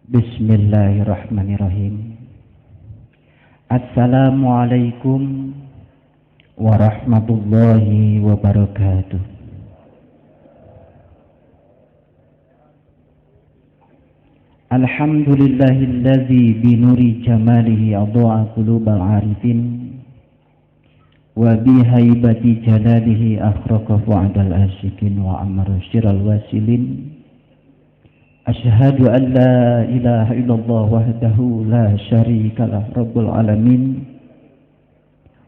Bismillahirrahmanirrahim. Assalamualaikum warahmatullahi wabarakatuh. Alhamdulillahilladzi binuri jamalihi adha'a qulubal arifin wa bihaibati jalalihi akhraqa fu'adal asyikin wa amara syiral wasilin. Asyhadu an la ilaha illallah wahdahu la syarikalah rabbul alamin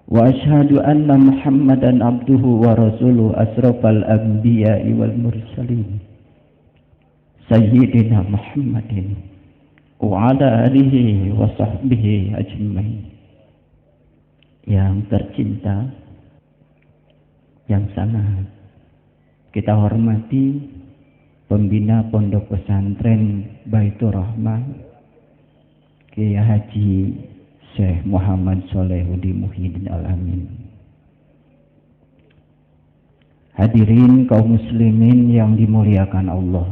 wa asyhadu anna Muhammadan abduhu wa rasuluhu asrafal anbiya'i wal mursalin sayyidina Muhammadin wa ala alihi wa sahbihi ajmain. Yang tercinta, yang sangat kita hormati, pembina Pondok Pesantren Baitur Rahmah Kiai Haji Syekh Muhammad Sholehudi Muhyiddin Al-Amin. Hadirin kaum muslimin yang dimuliakan Allah.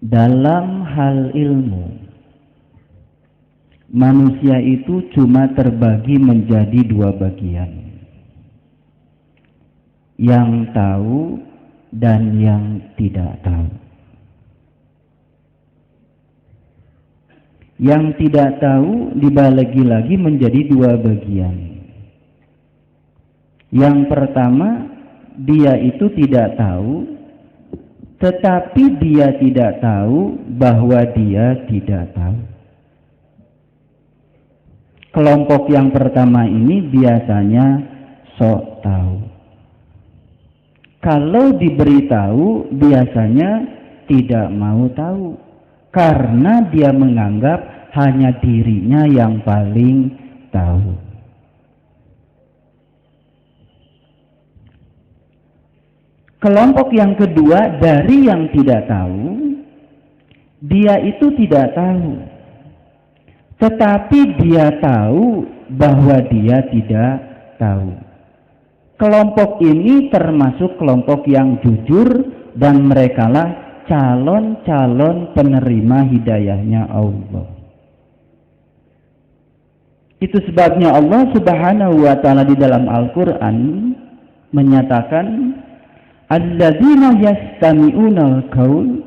Dalam hal ilmu, manusia itu cuma terbagi menjadi dua bagian, yang tahu dan yang tidak tahu. Yang tidak tahu dibagi lagi menjadi dua bagian. Yang pertama, dia itu tidak tahu, tetapi dia tidak tahu bahwa dia tidak tahu. Kelompok yang pertama ini biasanya sok tahu. Kalau diberitahu biasanya tidak mau tahu, karena dia menganggap hanya dirinya yang paling tahu. Kelompok yang kedua dari yang tidak tahu, dia itu tidak tahu, tetapi dia tahu bahwa dia tidak tahu. Kelompok ini termasuk kelompok yang jujur dan merekalah calon-calon penerima hidayahnya Allah. Itu sebabnya Allah Subhanahu wa taala di dalam Al-Qur'an menyatakan, alladzina yastami'una al-qaul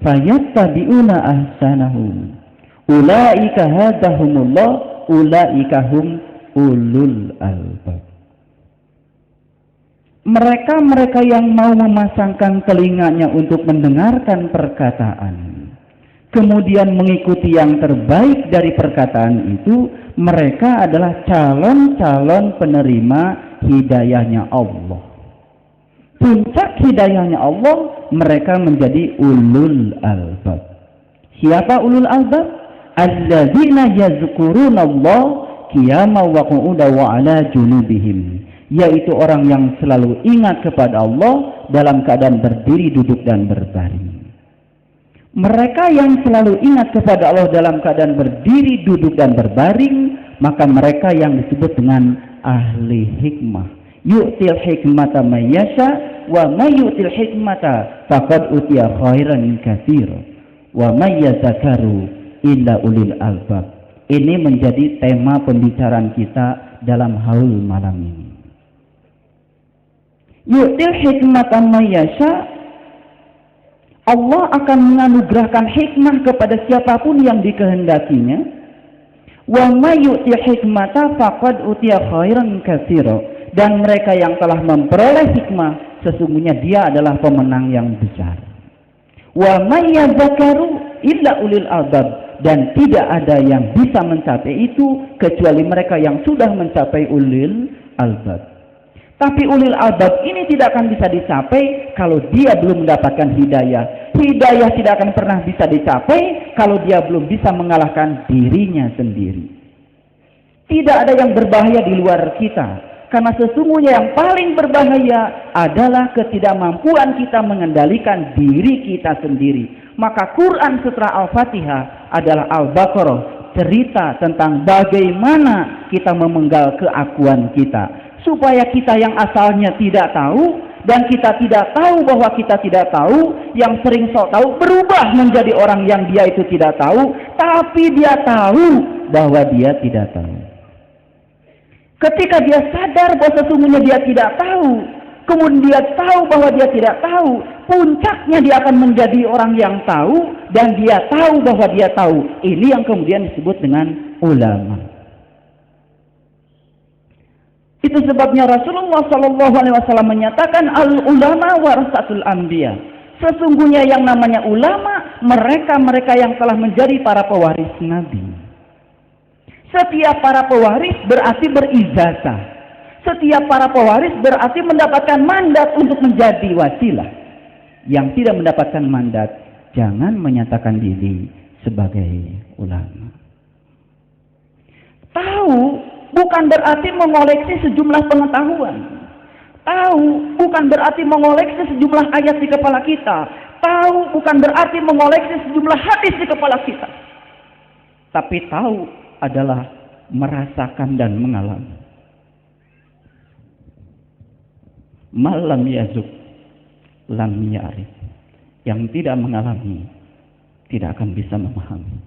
fayattabi'una ahsanahu ulaika hadahumullah ulaika hum ulul albab. Mereka yang mau memasangkan telinganya untuk mendengarkan perkataan, kemudian mengikuti yang terbaik dari perkataan itu, mereka adalah calon-calon penerima hidayahnya Allah. Puncak hidayahnya Allah, mereka menjadi ulul albab. Siapa ulul albab? Alladzina yazkurunallah qiyaman wa qu'udan wa 'ala junubihim, yaitu orang yang selalu ingat kepada Allah dalam keadaan berdiri, duduk, dan berbaring. Mereka yang selalu ingat kepada Allah dalam keadaan berdiri, duduk, dan berbaring, maka mereka yang disebut dengan ahli hikmah. Yu'til hikmata may yasha wa may yu'til hikmata faqad utiya khairan katsir wa may yadhakkaru illa ulil albab. Ini menjadi tema pembicaraan kita dalam haul malam ini. Yu'til hikmatan may yasha, Allah akan menganugerahkan hikmah kepada siapapun yang dikehendakinya. Wa may yu'til hikmata faqad utiya khairan katsira, dan mereka yang telah memperoleh hikmah sesungguhnya dia adalah pemenang yang besar. Wa may yadhakkaru illa ulil albab, dan tidak ada yang bisa mencapai itu kecuali mereka yang sudah mencapai ulil albab. Tapi ulil albab ini tidak akan bisa dicapai kalau dia belum mendapatkan hidayah. Hidayah tidak akan pernah bisa dicapai kalau dia belum bisa mengalahkan dirinya sendiri. Tidak ada yang berbahaya di luar kita, karena sesungguhnya yang paling berbahaya adalah ketidakmampuan kita mengendalikan diri kita sendiri. Maka Quran setelah Al-Fatihah adalah Al-Baqarah, cerita tentang bagaimana kita memenggal keakuan kita, supaya kita yang asalnya tidak tahu dan kita tidak tahu bahwa kita tidak tahu, yang sering sok tahu berubah menjadi orang yang dia itu tidak tahu, tapi dia tahu bahwa dia tidak tahu. Ketika dia sadar bahwa sesungguhnya dia tidak tahu, kemudian dia tahu bahwa dia tidak tahu, puncaknya dia akan menjadi orang yang tahu, dan dia tahu bahwa dia tahu. Ini yang kemudian disebut dengan ulama. Itu sebabnya Rasulullah SAW menyatakan al-ulama warasatul anbiya. Sesungguhnya yang namanya ulama, mereka-mereka yang telah menjadi para pewaris Nabi. Setiap para pewaris berarti berijazah. Setiap para pewaris berarti mendapatkan mandat untuk menjadi wasilah. Yang tidak mendapatkan mandat, jangan menyatakan diri sebagai ulama. Tahu bukan berarti mengoleksi sejumlah pengetahuan. Tahu bukan berarti mengoleksi sejumlah ayat di kepala kita. Tahu bukan berarti mengoleksi sejumlah hadis di kepala kita. Tapi tahu adalah merasakan dan mengalami. Malam yazuk lam ya'rif. Yang tidak mengalami tidak akan bisa memahami.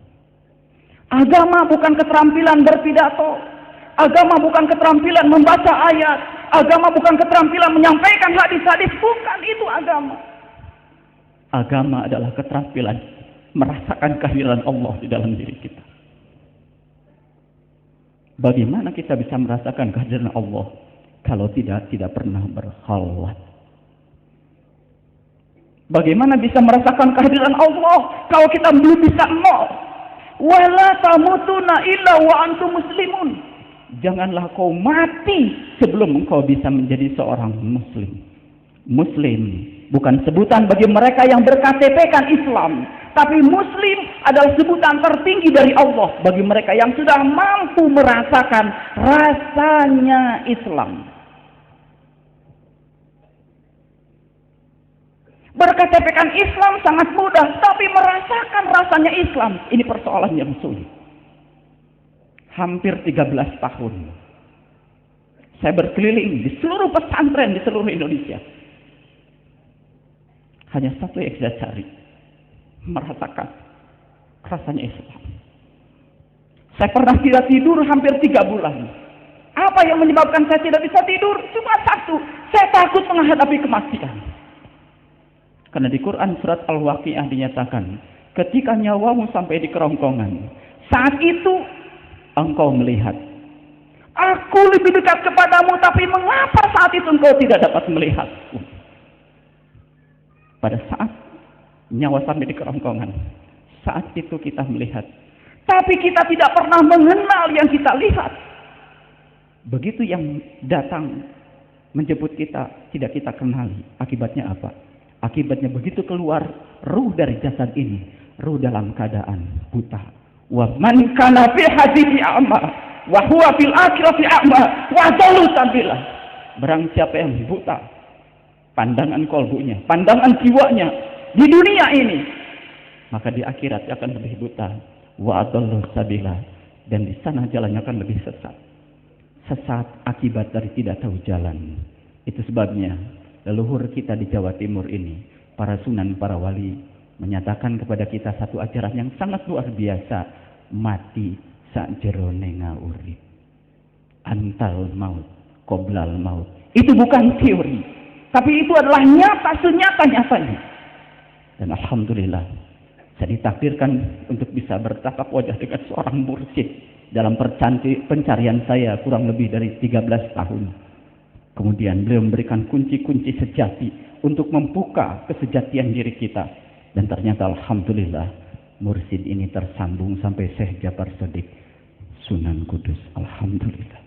Agama bukan keterampilan berpidato. Agama bukan keterampilan membaca ayat. Agama bukan keterampilan menyampaikan hadis-hadis. Bukan itu agama. Agama adalah keterampilan merasakan kehadiran Allah di dalam diri kita. Bagaimana kita bisa merasakan kehadiran Allah kalau tidak pernah berkhalwat? Bagaimana bisa merasakan kehadiran Allah kalau kita belum bisa nol? Wala tamutuna illa wa antum muslimun. Janganlah kau mati sebelum engkau bisa menjadi seorang muslim. Muslim bukan sebutan bagi mereka yang berKTP-kan Islam, tapi muslim adalah sebutan tertinggi dari Allah bagi mereka yang sudah mampu merasakan rasanya Islam. BerKTP-kan Islam sangat mudah, tapi merasakan rasanya Islam, ini persoalan yang sulit. Hampir 13 tahun saya berkeliling di seluruh pesantren di seluruh Indonesia. Hanya satu yang saya cari, merasakan rasanya Islam. Saya pernah tidak tidur hampir 3 bulan. Apa yang menyebabkan saya tidak bisa tidur? Cuma satu, saya takut menghadapi kematian. Karena di Quran surat Al-Waqiah dinyatakan, ketika nyawamu sampai di kerongkongan, saat itu engkau melihat, aku lebih dekat kepadamu, tapi mengapa saat itu engkau tidak dapat melihatku? Pada saat nyawa sampai di kerongkongan, saat itu kita melihat, tapi kita tidak pernah mengenal yang kita lihat. Begitu yang datang menjemput kita, tidak kita kenali. Akibatnya apa? Akibatnya begitu keluar ruh dari jasad ini, ruh dalam keadaan buta. Wa man kana fi hadhihi a'ma wa huwa fil akhirati a'ma wa dalu sabila. Barang siapa yang buta pandangan kolbunya, pandangan jiwanya di dunia ini, maka di akhirat akan lebih buta. Wa dalu sabila, dan di sana jalannya akan lebih sesat. Sesat akibat dari tidak tahu jalan. Itu sebabnya leluhur kita di Jawa Timur ini, para sunan, para wali, menyatakan kepada kita satu ajaran yang sangat luar biasa. Mati sakjerone ngaurip, antal maut qoblal maut. Itu bukan teori, tapi itu adalah nyata, senyata-nyatanya. Dan alhamdulillah, saya ditakdirkan untuk bisa bertatap wajah dengan seorang mursyid dalam pencarian saya kurang lebih dari 13 tahun. Kemudian beliau memberikan kunci-kunci sejati untuk membuka kesejatian diri kita. Dan ternyata alhamdulillah, mursyid ini tersambung sampai Syekh Jabar Shadiq Sunan Kudus. Alhamdulillah.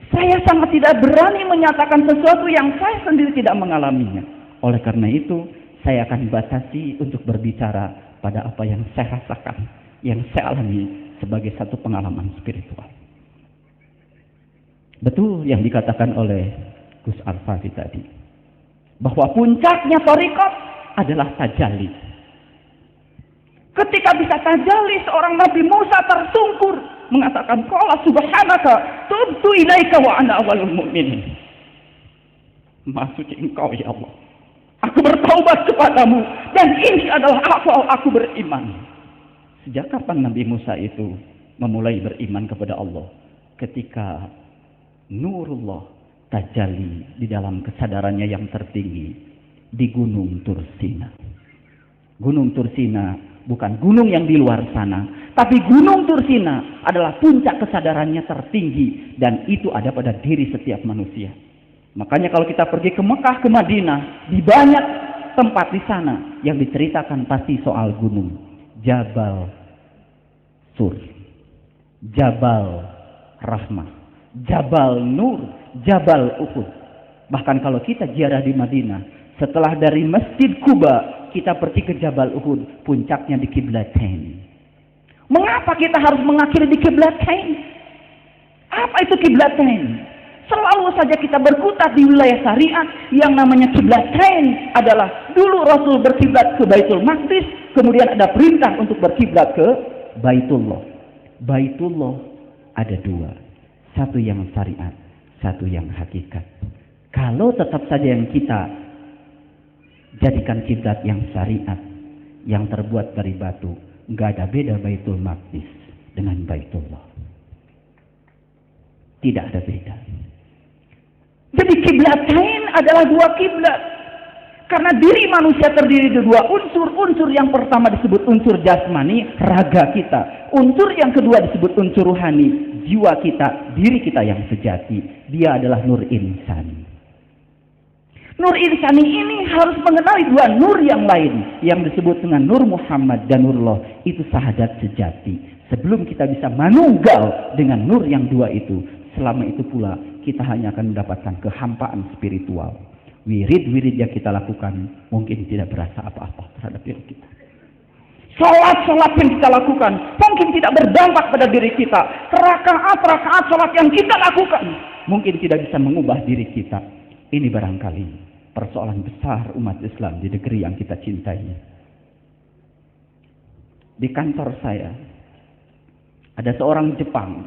Saya sangat tidak berani menyatakan sesuatu yang saya sendiri tidak mengalaminya. Oleh karena itu, saya akan batasi untuk berbicara pada apa yang saya rasakan, yang saya alami sebagai satu pengalaman spiritual. Betul yang dikatakan oleh Gus Al-Fati tadi, bahwa puncaknya thariqat adalah tajalli. Ketika bisa tajalli, seorang Nabi Musa tersungkur mengatakan, qala subhanaka tubtu ilaika wa ana awwalul mu'minin. Maha suci Engkau ya Allah. Aku bertaubat kepadamu dan ini adalah awal aku beriman. Sejak kapan Nabi Musa itu memulai beriman kepada Allah? Ketika Nurullah tajalli di dalam kesadarannya yang tertinggi di Gunung Tursina. Gunung Tursina bukan gunung yang di luar sana, tapi Gunung Tursina adalah puncak kesadarannya tertinggi dan itu ada pada diri setiap manusia. Makanya kalau kita pergi ke Mekah, ke Madinah, di banyak tempat di sana yang diceritakan pasti soal gunung. Jabal Sur, Jabal Rahmah, Jabal Nur, Jabal Uhud. Bahkan kalau kita ziarah di Madinah, setelah dari Masjid Kuba, kita pergi ke Jabal Uhud, puncaknya di Qiblatain. Mengapa kita harus mengakhiri di Qiblatain? Apa itu Qiblatain? Selalu saja kita berkutat di wilayah syariat yang namanya Qiblatain adalah dulu Rasul berkiblat ke Baitul Maqdis, kemudian ada perintah untuk berkiblat ke Baitullah. Baitullah ada dua, satu yang syariat, satu yang hakikat. Kalau tetap saja yang kita jadikan kiblat yang syariat, yang terbuat dari batu, nggak ada beda Baitul Maqdis dengan Baitullah. Tidak ada beda. Jadi Qiblatain adalah dua kiblat. Karena diri manusia terdiri dari dua unsur. Unsur yang pertama disebut unsur jasmani, raga kita. Unsur yang kedua disebut unsur ruhani, jiwa kita, diri kita yang sejati. Dia adalah nur insani. Nur insani ini harus mengenali dua nur yang lain yang disebut dengan Nur Muhammad dan Nurullah. Itu sahadat sejati. Sebelum kita bisa manunggal dengan nur yang dua itu, selama itu pula kita hanya akan mendapatkan kehampaan spiritual. Wirid-wirid yang kita lakukan mungkin tidak berasa apa-apa terhadap diri kita. Salat-salat yang kita lakukan mungkin tidak berdampak pada diri kita. Rakaat-rakaat salat yang kita lakukan mungkin tidak bisa mengubah diri kita. Ini barangkali persoalan besar umat Islam di negeri yang kita cintai. Di kantor saya ada seorang Jepang.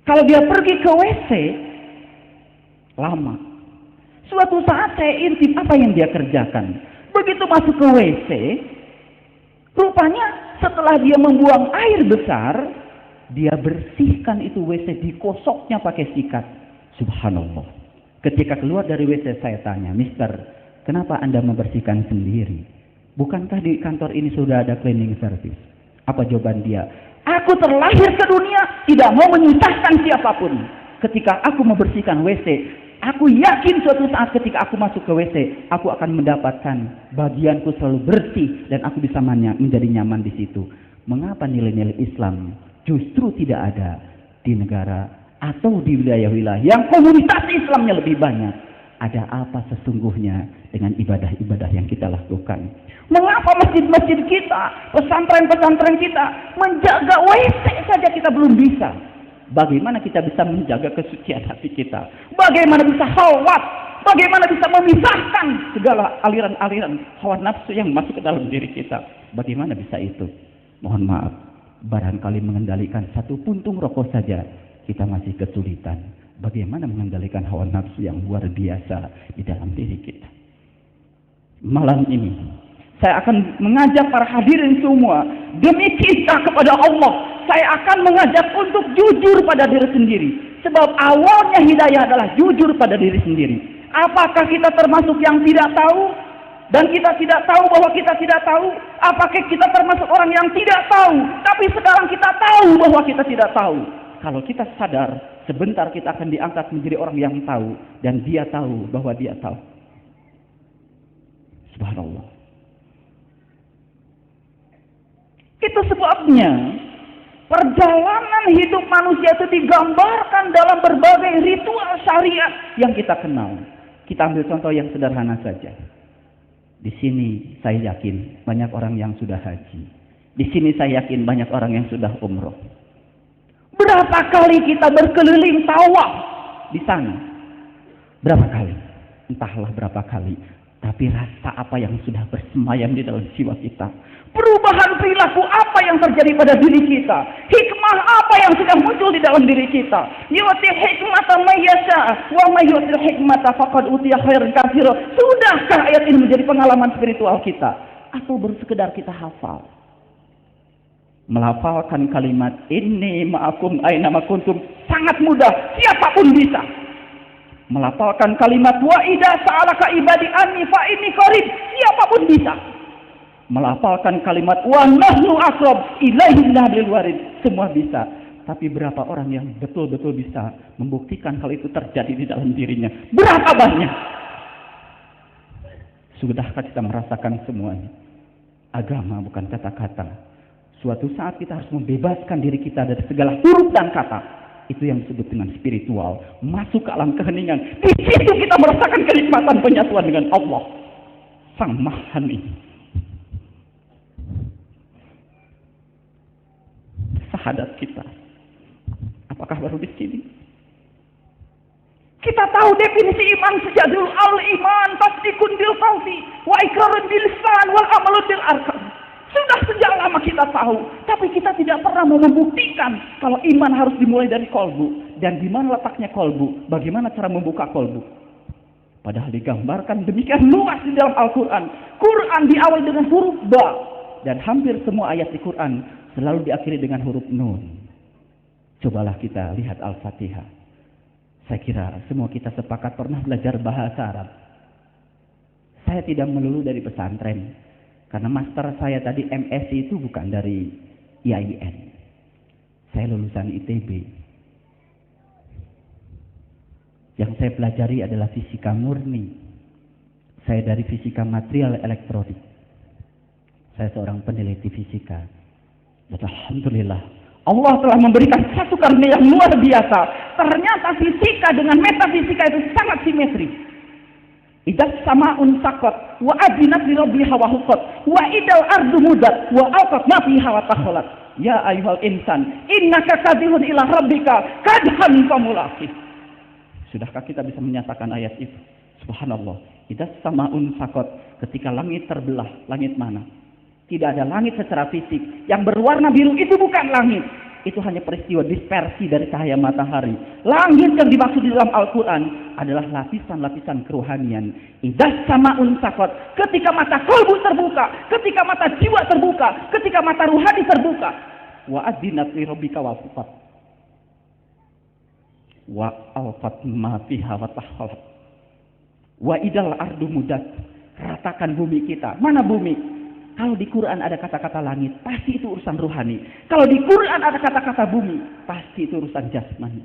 Kalau dia pergi ke WC lama. Suatu saat saya intip apa yang dia kerjakan. Begitu masuk ke WC, rupanya setelah dia membuang air besar, dia bersihkan itu WC, dikosoknya pakai sikat. Subhanallah. Ketika keluar dari WC saya tanya, "Mister, kenapa Anda membersihkan sendiri? Bukankah di kantor ini sudah ada cleaning service?" Apa jawaban dia? "Aku terlahir ke dunia tidak mau menyusahkan siapapun. Ketika aku membersihkan WC, aku yakin suatu saat ketika aku masuk ke WC, aku akan mendapatkan bagianku selalu bersih dan aku bisa menjadi nyaman di situ." Mengapa nilai-nilai Islam justru tidak ada di negara atau di wilayah-wilayah yang komunitas Islamnya lebih banyak? Ada apa sesungguhnya dengan ibadah-ibadah yang kita lakukan? Mengapa masjid-masjid kita, pesantren-pesantren kita menjaga WC saja kita belum bisa? Bagaimana kita bisa menjaga kesucian hati kita? Bagaimana bisa khalwat? Bagaimana bisa memisahkan segala aliran-aliran hawa nafsu yang masuk ke dalam diri kita? Bagaimana bisa itu? Mohon maaf, barangkali mengendalikan satu puntung rokok saja kita masih kesulitan. Bagaimana mengendalikan hawa nafsu yang luar biasa di dalam diri kita? Malam ini saya akan mengajak para hadirin semua, demi cinta kepada Allah, saya akan mengajak untuk jujur pada diri sendiri. Sebab awalnya hidayah adalah jujur pada diri sendiri. Apakah kita termasuk yang tidak tahu? Dan kita tidak tahu bahwa kita tidak tahu? Apakah kita termasuk orang yang tidak tahu, tapi sekarang kita tahu bahwa kita tidak tahu? Kalau kita sadar, sebentar kita akan diangkat menjadi orang yang tahu. Dan dia tahu bahwa dia tahu. Subhanallah. Itu sebabnya perjalanan hidup manusia itu digambarkan dalam berbagai ritual syariat yang kita kenal. Kita ambil contoh yang sederhana saja. Di sini saya yakin banyak orang yang sudah haji. Di sini saya yakin banyak orang yang sudah umroh. Berapa kali kita berkeliling tawaf di sana? Berapa kali? Entahlah berapa kali. Tapi rasa apa yang sudah bersemayam di dalam jiwa kita? Perubahan perilaku apa yang terjadi pada diri kita? Hikmah hikmah apa yang sedang muncul di dalam diri kita. Yu'til hikmata may yasha wa may yu'til hikmata faqad utiya khairan katsira. Sudahkah ayat ini menjadi pengalaman spiritual kita? Atau baru sekedar kita hafal? Melafalkan kalimat inni ma'akum aina ma kuntum sangat mudah, siapapun bisa. Melafalkan kalimat wa idza sa'alaka ibadi anni fa inni qarib, siapapun bisa. Melafalkan kalimat wa nahnu aqrab ilaihi min hablil warid, semua bisa. Tapi berapa orang yang betul-betul bisa membuktikan hal itu terjadi di dalam dirinya? Berapa banyak? Sudahkah kita merasakan semuanya? Agama bukan kata-kata. Suatu saat kita harus membebaskan diri kita dari segala huruf dan kata. Itu yang disebut dengan spiritual. Masuk ke alam keheningan. Di situ kita merasakan kenikmatan penyatuan dengan Allah Sang Mahani. Sahadat kita, apakah baru di sini? Kita tahu definisi iman sejadul al-iman tasdikun bil qalbi wa iqrarun bil lisan wal amalu bil arkan. Sudah sejak lama kita tahu, tapi kita tidak pernah mau membuktikan kalau iman harus dimulai dari kolbu. Dan di mana letaknya kolbu? Bagaimana cara membuka kolbu? Padahal digambarkan demikian luas di dalam Al-Quran. Quran diawali dengan huruf ba, dan hampir semua ayat di Quran selalu diakhiri dengan huruf nun. Cobalah kita lihat Al-Fatihah. Saya kira semua kita sepakat pernah belajar bahasa Arab. Saya tidak melulu dari pesantren. Karena master saya tadi MSc itu bukan dari IAIN. Saya lulusan ITB. Yang saya pelajari adalah fisika murni. Saya dari fisika material elektronik. Saya seorang peneliti fisika. Dan alhamdulillah, Allah telah memberikan satu karunia yang luar biasa. Ternyata fisika dengan metafisika itu sangat simetris. Idas sama'un sakot wa adinat li rabbiha wa huqqat wa idal ardu mudat wa alqat ma fiha wa takhalat. Ya ayyuhal insan innaka kadhihun ila rabbika kadhan famulaqih. Sudahkah kita bisa menyatakan ayat itu? Subhanallah. Idas sama'un sakot, ketika langit terbelah, langit mana? Tidak ada langit secara fisik. Yang berwarna biru itu bukan langit. Itu hanya peristiwa dispersi dari cahaya matahari. Langit yang dimaksud di dalam Al-Quran adalah lapisan-lapisan kerohanian. Idzas sama'un sakot, ketika mata kolbu terbuka, ketika mata jiwa terbuka, ketika mata ruhani terbuka. Wa adzinat li rabbika wa huqqat. Wa alqat ma fiha wa tahqalat. Wa idal ardu mudat. Ratakan bumi kita. Mana bumi? Kalau di Quran ada kata-kata langit, pasti itu urusan rohani. Kalau di Quran ada kata-kata bumi, pasti itu urusan jasmani.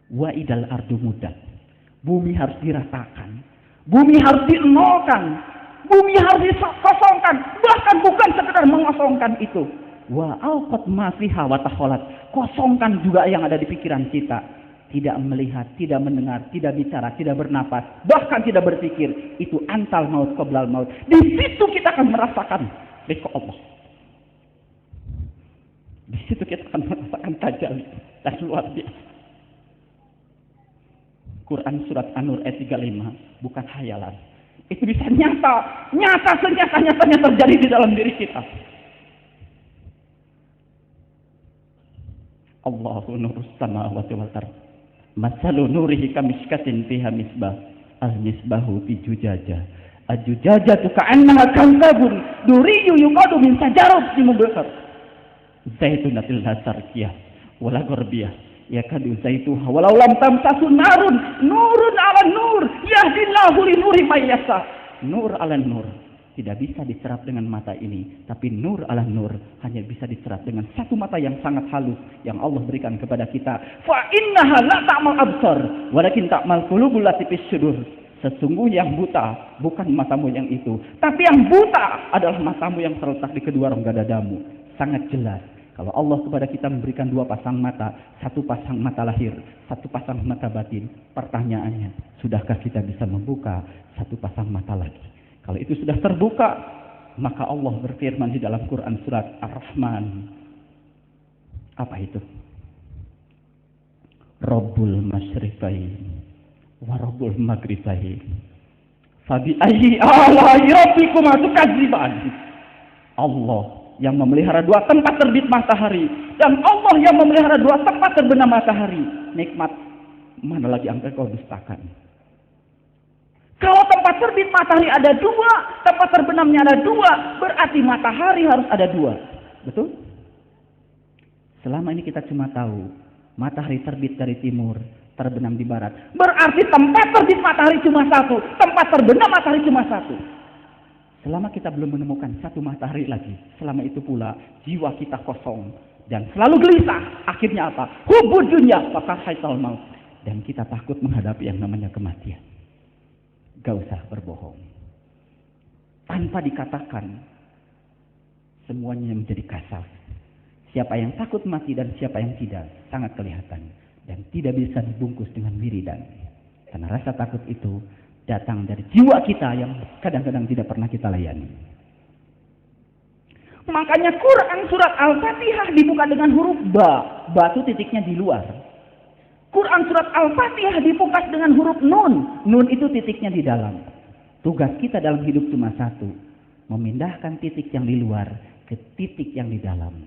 Wa idal ardu mudat. Bumi harus diratakan. Bumi harus dienolkan. Bumi harus dikosongkan. Bahkan bukan sekedar mengosongkan itu. Wa alqat ma fiha wa takhalat. Kosongkan juga yang ada di pikiran kita. Tidak melihat, tidak mendengar, tidak bicara, tidak bernapas, bahkan tidak berpikir. Itu antal maut qoblal maut. Di situ kita akan merasakan ridho Allah. Di situ kita akan merasakan tajalli dan luar biasa. Quran surat An-Nur ayat 35 bukan khayalan. Itu bisa nyata senyata-nyatanya terjadi di dalam diri kita. Allahu nurus samawati wal ardh. Masalu nurihi kamishkatin fiha misbah al-misbahu fi jujajah al-jujajatu ka'annaha kawkabun duriyyu yuqadu min sajaratin mubakar zaitunatil hasarkiyah wala gharbiyah yakadu zaituha walau lam tamsasu narun nurun 'ala nur yahdillahu li nuri may yasha. Nur 'ala nur tidak bisa diserap dengan mata ini, tapi nur ala nur hanya bisa diserap dengan satu mata yang sangat halus yang Allah berikan kepada kita. Fa innaha la ta'mal absar walakin ta'mal qulubul lati fis sudur. Sesungguhnya yang buta bukan matamu yang itu, tapi yang buta adalah matamu yang terletak di kedua rongga dadamu. Sangat jelas kalau Allah kepada kita memberikan dua pasang mata, satu pasang mata lahir, satu pasang mata batin. Pertanyaannya, sudahkah kita bisa membuka satu pasang mata lagi? Kalau itu sudah terbuka, maka Allah berfirman di dalam Quran surat Ar-Rahman. Apa itu? Rabbul masyriqain wa rabbul maghribain. Fabi ayyi ala'i rabbikum tukadziban. Allah yang memelihara dua tempat terbit matahari dan Allah yang memelihara dua tempat terbenam matahari. Nikmat mana lagi yang engkau dustakan? Kalau tempat terbit matahari ada dua, tempat terbenamnya ada dua, berarti matahari harus ada dua. Betul? Selama ini kita cuma tahu matahari terbit dari timur, terbenam di barat. Berarti tempat terbit matahari cuma satu, tempat terbenam matahari cuma satu. Selama kita belum menemukan satu matahari lagi, selama itu pula jiwa kita kosong dan selalu gelisah. Akhirnya apa? Hubud dunya, maka haital maut. Dan kita takut menghadapi yang namanya kematian. Gak usah berbohong. Tanpa dikatakan, semuanya menjadi kasar. Siapa yang takut mati dan siapa yang tidak, sangat kelihatan. Dan tidak bisa dibungkus dengan wiridan. Karena rasa takut itu datang dari jiwa kita yang kadang-kadang tidak pernah kita layani. Makanya Quran surat Al-Fatihah dibuka dengan huruf ba. Ba itu titiknya di luar. Quran surat Al-Fatihah dibuka dengan huruf nun. Nun itu titiknya di dalam. Tugas kita dalam hidup cuma satu. Memindahkan titik yang di luar ke titik yang di dalam.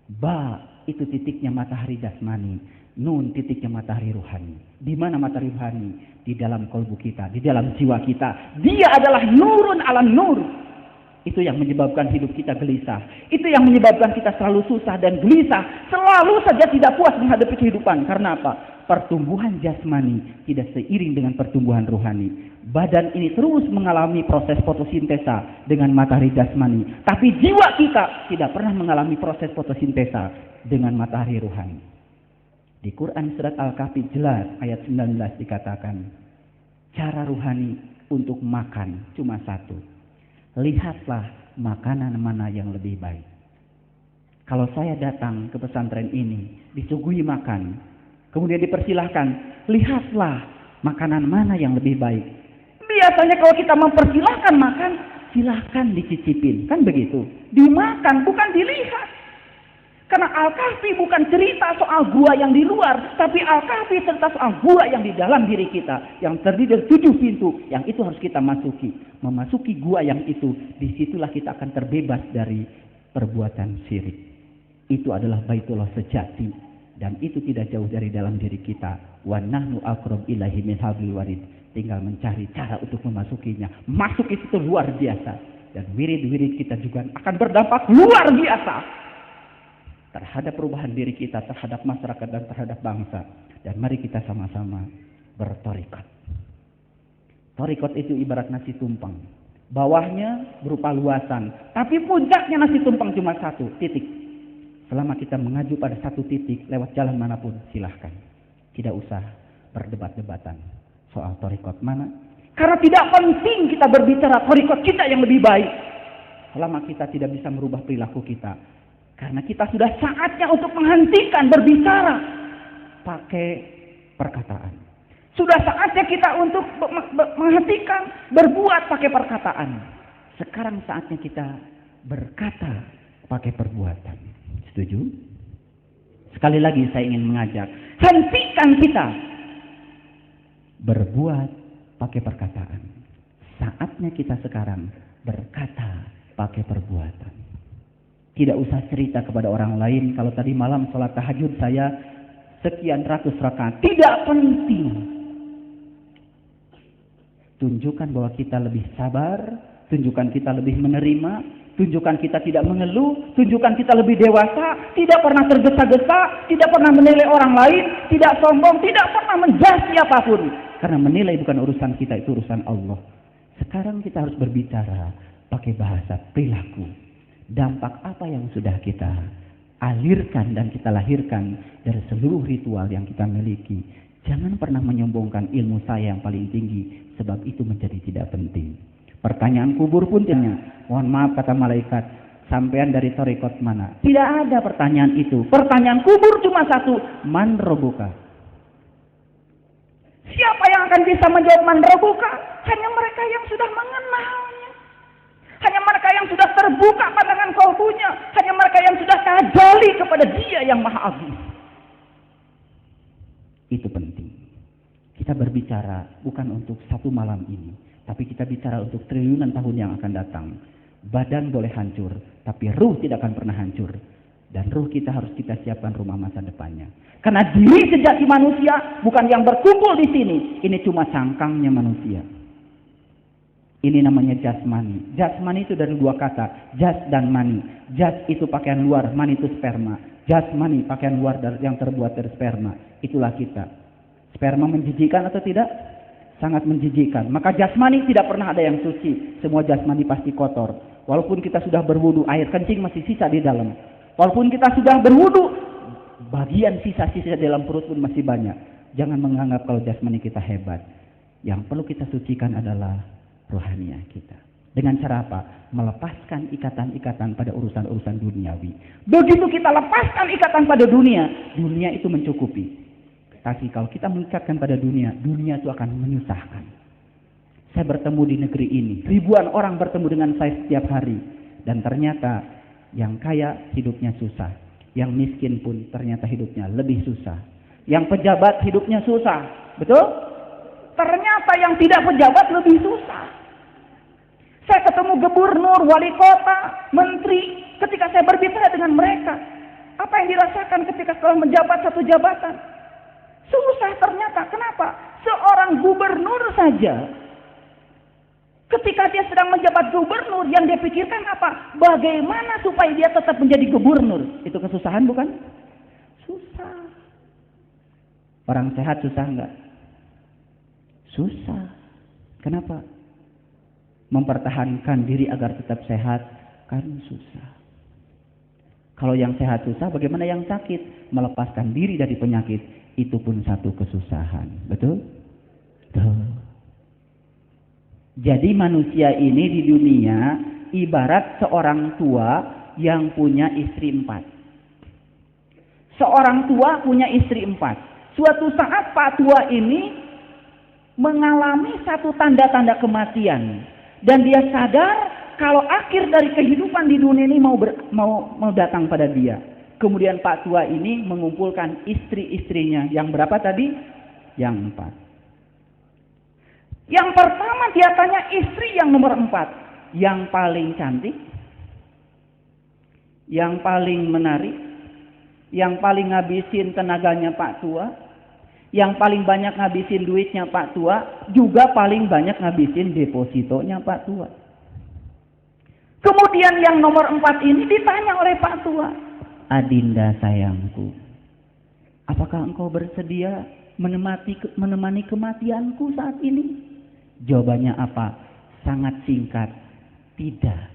Ba itu titiknya matahari jasmani. Nun titiknya matahari ruhani. Di mana matahari ruhani? Di dalam kalbu kita, di dalam jiwa kita. Dia adalah nurun ala nur. Itu yang menyebabkan hidup kita gelisah. Itu yang menyebabkan kita selalu susah dan gelisah. Selalu saja tidak puas menghadapi kehidupan. Karena apa? Pertumbuhan jasmani tidak seiring dengan pertumbuhan ruhani. Badan ini terus mengalami proses fotosintesa dengan matahari jasmani. Tapi jiwa kita tidak pernah mengalami proses fotosintesa dengan matahari ruhani. Di Quran surat Al-Kahfi jelas ayat 19 dikatakan, cara ruhani untuk makan cuma satu. Lihatlah makanan mana yang lebih baik. Kalau saya datang ke pesantren ini, disuguhi makan, kemudian dipersilahkan, lihatlah makanan mana yang lebih baik. Biasanya kalau kita mempersilahkan makan, silahkan dicicipin, kan begitu. Dimakan, bukan dilihat. Karena Al-Kahfi bukan cerita soal gua yang di luar, tapi Al-Kahfi cerita soal gua yang di dalam diri kita, yang terdiri dari 7 pintu, yang itu harus kita masuki. Memasuki gua yang itu, disitulah kita akan terbebas dari perbuatan syirik. Itu adalah Baitullah sejati, dan itu tidak jauh dari dalam diri kita. Wa nahnu aqrab ilaihi min hablil warid. Tinggal mencari cara untuk memasukinya. Masuk itu luar biasa, dan wirid-wirid kita juga akan berdampak luar biasa terhadap perubahan diri kita, terhadap masyarakat dan terhadap bangsa. Dan mari kita sama-sama bertorikot. Torikot itu ibarat nasi tumpeng. Bawahnya berupa luasan, tapi puncaknya nasi tumpeng cuma satu titik. Selama kita mengaju pada satu titik lewat jalan manapun, silahkan. Tidak usah berdebat-debatan soal torikot mana. Karena tidak penting kita berbicara torikot kita yang lebih baik. Selama kita tidak bisa merubah perilaku kita. Karena kita sudah saatnya untuk menghentikan berbicara pakai perkataan. Sudah saatnya kita untuk menghentikan berbuat pakai perkataan. Sekarang saatnya kita berkata pakai perbuatan. Setuju? Sekali lagi saya ingin mengajak, hentikan kita berbuat pakai perkataan. Saatnya kita sekarang berkata pakai perbuatan. Tidak usah cerita kepada orang lain, kalau tadi malam sholat tahajud saya sekian ratus rakaat. Tidak penting. Tunjukkan bahwa kita lebih sabar, tunjukkan kita lebih menerima, tunjukkan kita tidak mengeluh, tunjukkan kita lebih dewasa, tidak pernah tergesa-gesa, tidak pernah menilai orang lain, tidak sombong, tidak pernah menjudge siapapun. Karena menilai bukan urusan kita, itu urusan Allah. Sekarang kita harus berbicara pakai bahasa perilaku. Dampak apa yang sudah kita alirkan dan kita lahirkan dari seluruh ritual yang kita miliki. Jangan pernah menyombongkan ilmu saya yang paling tinggi, sebab itu menjadi tidak penting. Pertanyaan kubur pun tanya, mohon maaf kata malaikat, sampean dari torikot mana? Tidak ada pertanyaan itu. Pertanyaan kubur cuma satu, man robuka. Siapa yang akan bisa menjawab man robuka? Hanya mereka yang sudah mengenalnya. Hanya mereka yang sudah terbuka pandangan kalbunya. Hanya mereka yang sudah tajali kepada Dia yang Maha Agung. Itu penting. Kita berbicara bukan untuk satu malam ini, tapi kita bicara untuk triliunan tahun yang akan datang. Badan boleh hancur, tapi ruh tidak akan pernah hancur. Dan ruh kita harus kita siapkan rumah masa depannya. Karena diri sejati manusia bukan yang berkumpul di sini. Ini cuma cangkangnya manusia. Ini namanya jasmani. Jasmani itu dari dua kata, jas dan mani. Jas itu pakaian luar, mani itu sperma. Jasmani pakaian luar yang terbuat dari sperma. Itulah kita. Sperma menjijikkan atau tidak? Sangat menjijikkan. Maka jasmani tidak pernah ada yang suci. Semua jasmani pasti kotor. Walaupun kita sudah berwudu, air kencing masih sisa di dalam. Walaupun kita sudah berwudu, bagian sisa-sisa dalam perut pun masih banyak. Jangan menganggap kalau jasmani kita hebat. Yang perlu kita sucikan adalah rohaniah kita. Dengan cara apa? Melepaskan ikatan-ikatan pada urusan-urusan duniawi. Begitu kita lepaskan ikatan pada dunia, dunia itu mencukupi. Tapi kalau kita mengikatkan pada dunia, dunia itu akan menyusahkan. Saya bertemu di negeri ini, ribuan orang bertemu dengan saya setiap hari. Dan ternyata yang kaya hidupnya susah. Yang miskin pun ternyata hidupnya lebih susah. Yang pejabat hidupnya susah. Betul? Ternyata yang tidak pejabat lebih susah. Saya ketemu gubernur, wali kota, menteri. Ketika saya berbicara dengan mereka, apa yang dirasakan ketika setelah menjabat satu jabatan? Susah ternyata. Kenapa? Seorang gubernur saja, ketika dia sedang menjabat gubernur, yang dia pikirkan apa? Bagaimana supaya dia tetap menjadi gubernur? Itu kesusahan bukan? Susah. Orang sehat susah enggak? Susah. Kenapa? Mempertahankan diri agar tetap sehat kan susah. Kalau yang sehat susah, bagaimana yang sakit? Melepaskan diri dari penyakit, itu pun satu kesusahan. Betul? Betul. Jadi manusia ini di dunia ibarat seorang tua yang punya istri 4. Seorang tua punya istri 4. Suatu saat Pak Tua ini mengalami satu tanda-tanda kematian. Dan dia sadar kalau akhir dari kehidupan di dunia ini mau datang pada dia. Kemudian Pak Tua ini mengumpulkan istri-istrinya. Yang berapa tadi? Yang 4. Yang pertama dia tanya istri yang nomor 4. Yang paling cantik. Yang paling menarik. Yang paling ngabisin tenaganya Pak Tua. Yang paling banyak ngabisin duitnya Pak Tua, juga paling banyak ngabisin depositonya Pak Tua. Kemudian yang nomor 4 ini ditanya oleh Pak Tua, Adinda sayangku, apakah engkau bersedia menemani kematianku saat ini? Jawabannya apa? Sangat singkat, tidak.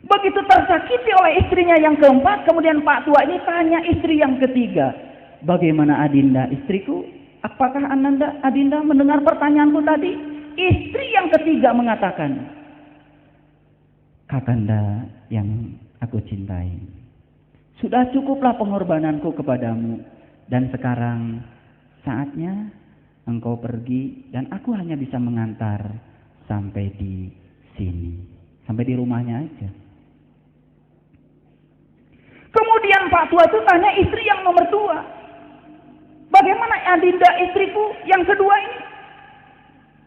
Begitu tersakiti oleh istrinya yang keempat, kemudian Pak Tua ini tanya istri yang ketiga, bagaimana Adinda istriku? Apakah Adinda mendengar pertanyaanku tadi? Istri yang ketiga mengatakan, Kakanda yang aku cintai, sudah cukuplah pengorbananku kepadamu. Dan sekarang saatnya engkau pergi dan aku hanya bisa mengantar sampai di sini. Sampai di rumahnya aja. Kemudian Pak Tua itu tanya istri yang nomor 2. Bagaimana Adinda istriku yang kedua ini?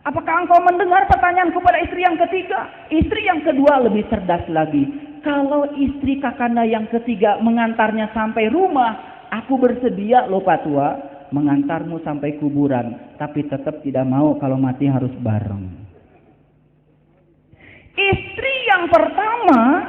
Apakah engkau mendengar pertanyaan kepada istri yang ketiga? Istri yang kedua lebih cerdas lagi. Kalau istri Kakanda yang ketiga mengantarnya sampai rumah, aku bersedia loh Pak Tua mengantarmu sampai kuburan. Tapi tetap tidak mau kalau mati harus bareng. Istri yang pertama,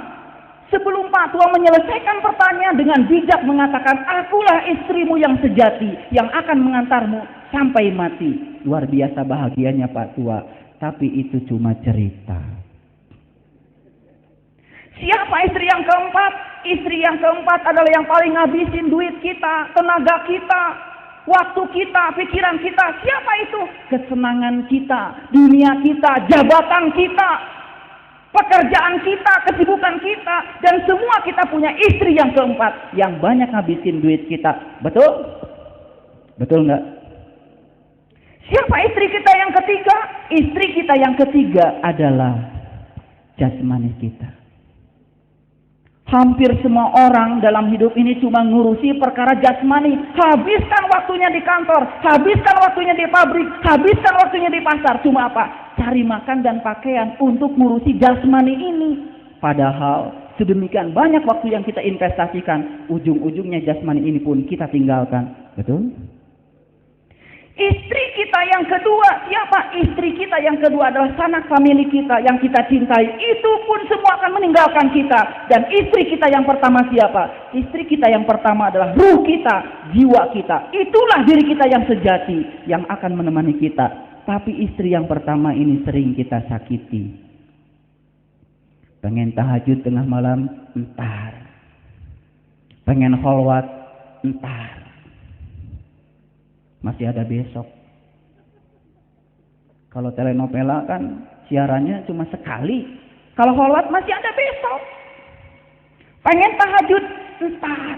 sebelum Pak Tua menyelesaikan pertanyaan dengan bijak mengatakan, akulah istrimu yang sejati yang akan mengantarmu sampai mati. Luar biasa bahagianya Pak Tua. Tapi itu cuma cerita. Siapa istri yang keempat? Istri yang keempat adalah yang paling ngabisin duit kita, tenaga kita, waktu kita, pikiran kita. Siapa itu? Kesenangan kita, dunia kita, jabatan kita, pekerjaan kita, kesibukan kita, dan semua kita punya istri yang keempat yang banyak ngabisin duit kita. Betul? Betul nggak? Siapa istri kita yang ketiga? Istri kita yang ketiga adalah jasmani kita. Hampir semua orang dalam hidup ini cuma ngurusi perkara jasmani. Habiskan waktunya di kantor, habiskan waktunya di pabrik, habiskan waktunya di pasar. Cuma apa? cari makan dan pakaian untuk ngurusi jasmani ini. Padahal sedemikian banyak waktu yang kita investasikan, ujung-ujungnya jasmani ini pun kita tinggalkan. Betul? Istri kita yang kedua, siapa? Istri kita yang kedua adalah sanak famili kita yang kita cintai. Itu pun semua akan meninggalkan kita. Dan istri kita yang pertama siapa? Istri kita yang pertama adalah ruh kita, jiwa kita. Itulah diri kita yang sejati yang akan menemani kita. Tapi istri yang pertama ini sering kita sakiti. Pengen tahajud tengah malam, entar. Pengen kholwat, entar. Masih ada besok. Kalau telenovela kan siarannya cuma sekali. Kalau kholwat masih ada besok. Pengen tahajud, entar.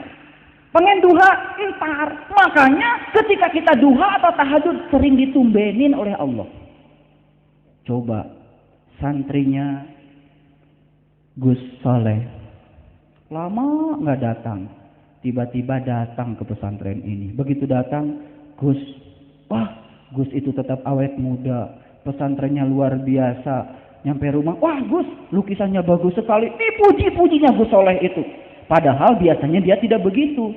Pengen duha, entar. Makanya ketika kita duha atau tahajud sering ditumbenin oleh Allah. Coba santrinya Gus Soleh lama nggak datang, tiba-tiba datang ke pesantren ini. Begitu datang, Gus, wah Gus itu tetap awet muda, pesantrennya luar biasa. Nyampe rumah, wah Gus lukisannya bagus sekali, dipuji-pujinya Gus Soleh itu. Padahal biasanya dia tidak begitu.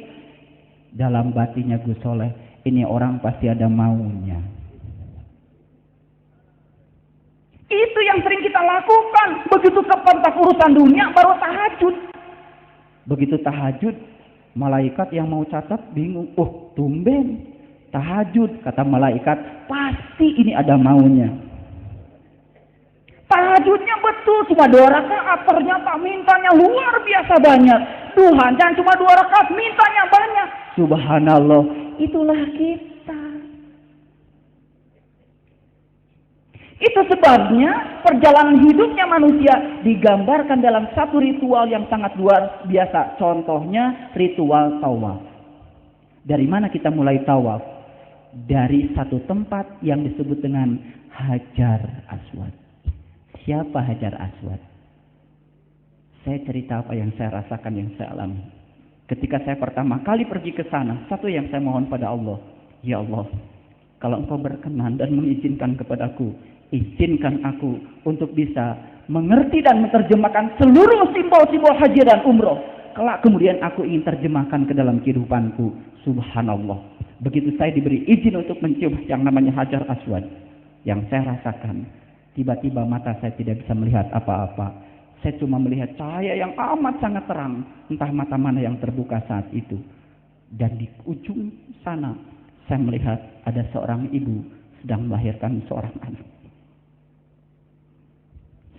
Dalam batinnya Gus Soleh, ini orang pasti ada maunya. Itu yang sering kita lakukan. Begitu kepentak urusan dunia baru tahajud. Begitu tahajud, malaikat yang mau catat bingung. Oh tumben tahajud, kata malaikat, pasti ini ada maunya. Tahajudnya betul cuma 2 rakaat, ternyata mintanya luar biasa banyak. Tuhan jangan cuma 2 rakaat, mintanya banyak. Subhanallah, itulah kita. Itu sebabnya perjalanan hidupnya manusia digambarkan dalam satu ritual yang sangat luar biasa. Contohnya ritual tawaf. Dari mana kita mulai tawaf? Dari satu tempat yang disebut dengan Hajar Aswad. Siapa Hajar Aswad? Saya cerita apa yang saya rasakan, yang saya alami. Ketika saya pertama kali pergi ke sana, satu yang saya mohon pada Allah, ya Allah, kalau Engkau berkenan dan mengizinkan kepadaku, izinkan aku untuk bisa mengerti dan menerjemahkan seluruh simbol-simbol haji dan umroh. Kelak kemudian aku ingin terjemahkan ke dalam kehidupanku. Subhanallah. Begitu saya diberi izin untuk mencium yang namanya Hajar Aswad, yang saya rasakan, tiba-tiba mata saya tidak bisa melihat apa-apa. Saya cuma melihat cahaya yang amat sangat terang. Entah mata mana yang terbuka saat itu. Dan di ujung sana, saya melihat ada seorang ibu sedang melahirkan seorang anak.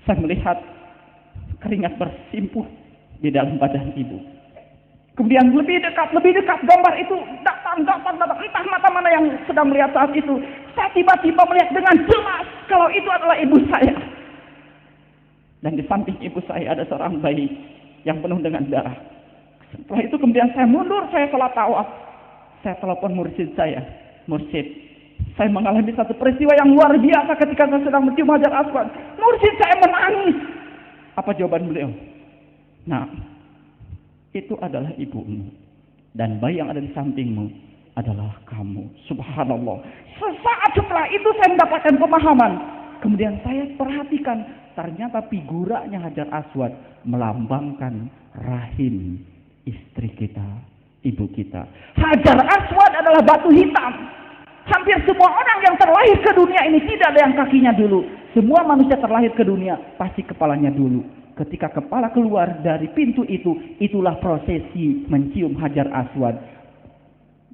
Saya melihat keringat bersimpuh di dalam badan ibu. Kemudian lebih dekat gambar itu datang. Entah mata mana yang sedang melihat saat itu. Saya tiba-tiba melihat dengan jelas kalau itu adalah ibu saya. Dan di samping ibu saya ada seorang bayi yang penuh dengan darah. Setelah itu kemudian saya mundur, saya sholat tawaf. Saya telepon mursyid saya. Mursyid, saya mengalami satu peristiwa yang luar biasa ketika saya sedang mencium Hajar Aswad. Mursyid saya menangis. Apa jawaban beliau? Nah, itu adalah ibumu. Dan bayi yang ada di sampingmu adalah kamu. Subhanallah. Sesaat setelah itu saya mendapatkan pemahaman. Kemudian saya perhatikan, ternyata figuranya Hajar Aswad melambangkan rahim istri kita, ibu kita. Hajar Aswad adalah batu hitam. Hampir semua orang yang terlahir ke dunia ini tidak ada yang kakinya dulu. Semua manusia terlahir ke dunia pasti kepalanya dulu. Ketika kepala keluar dari pintu itu, itulah prosesi mencium Hajar Aswad.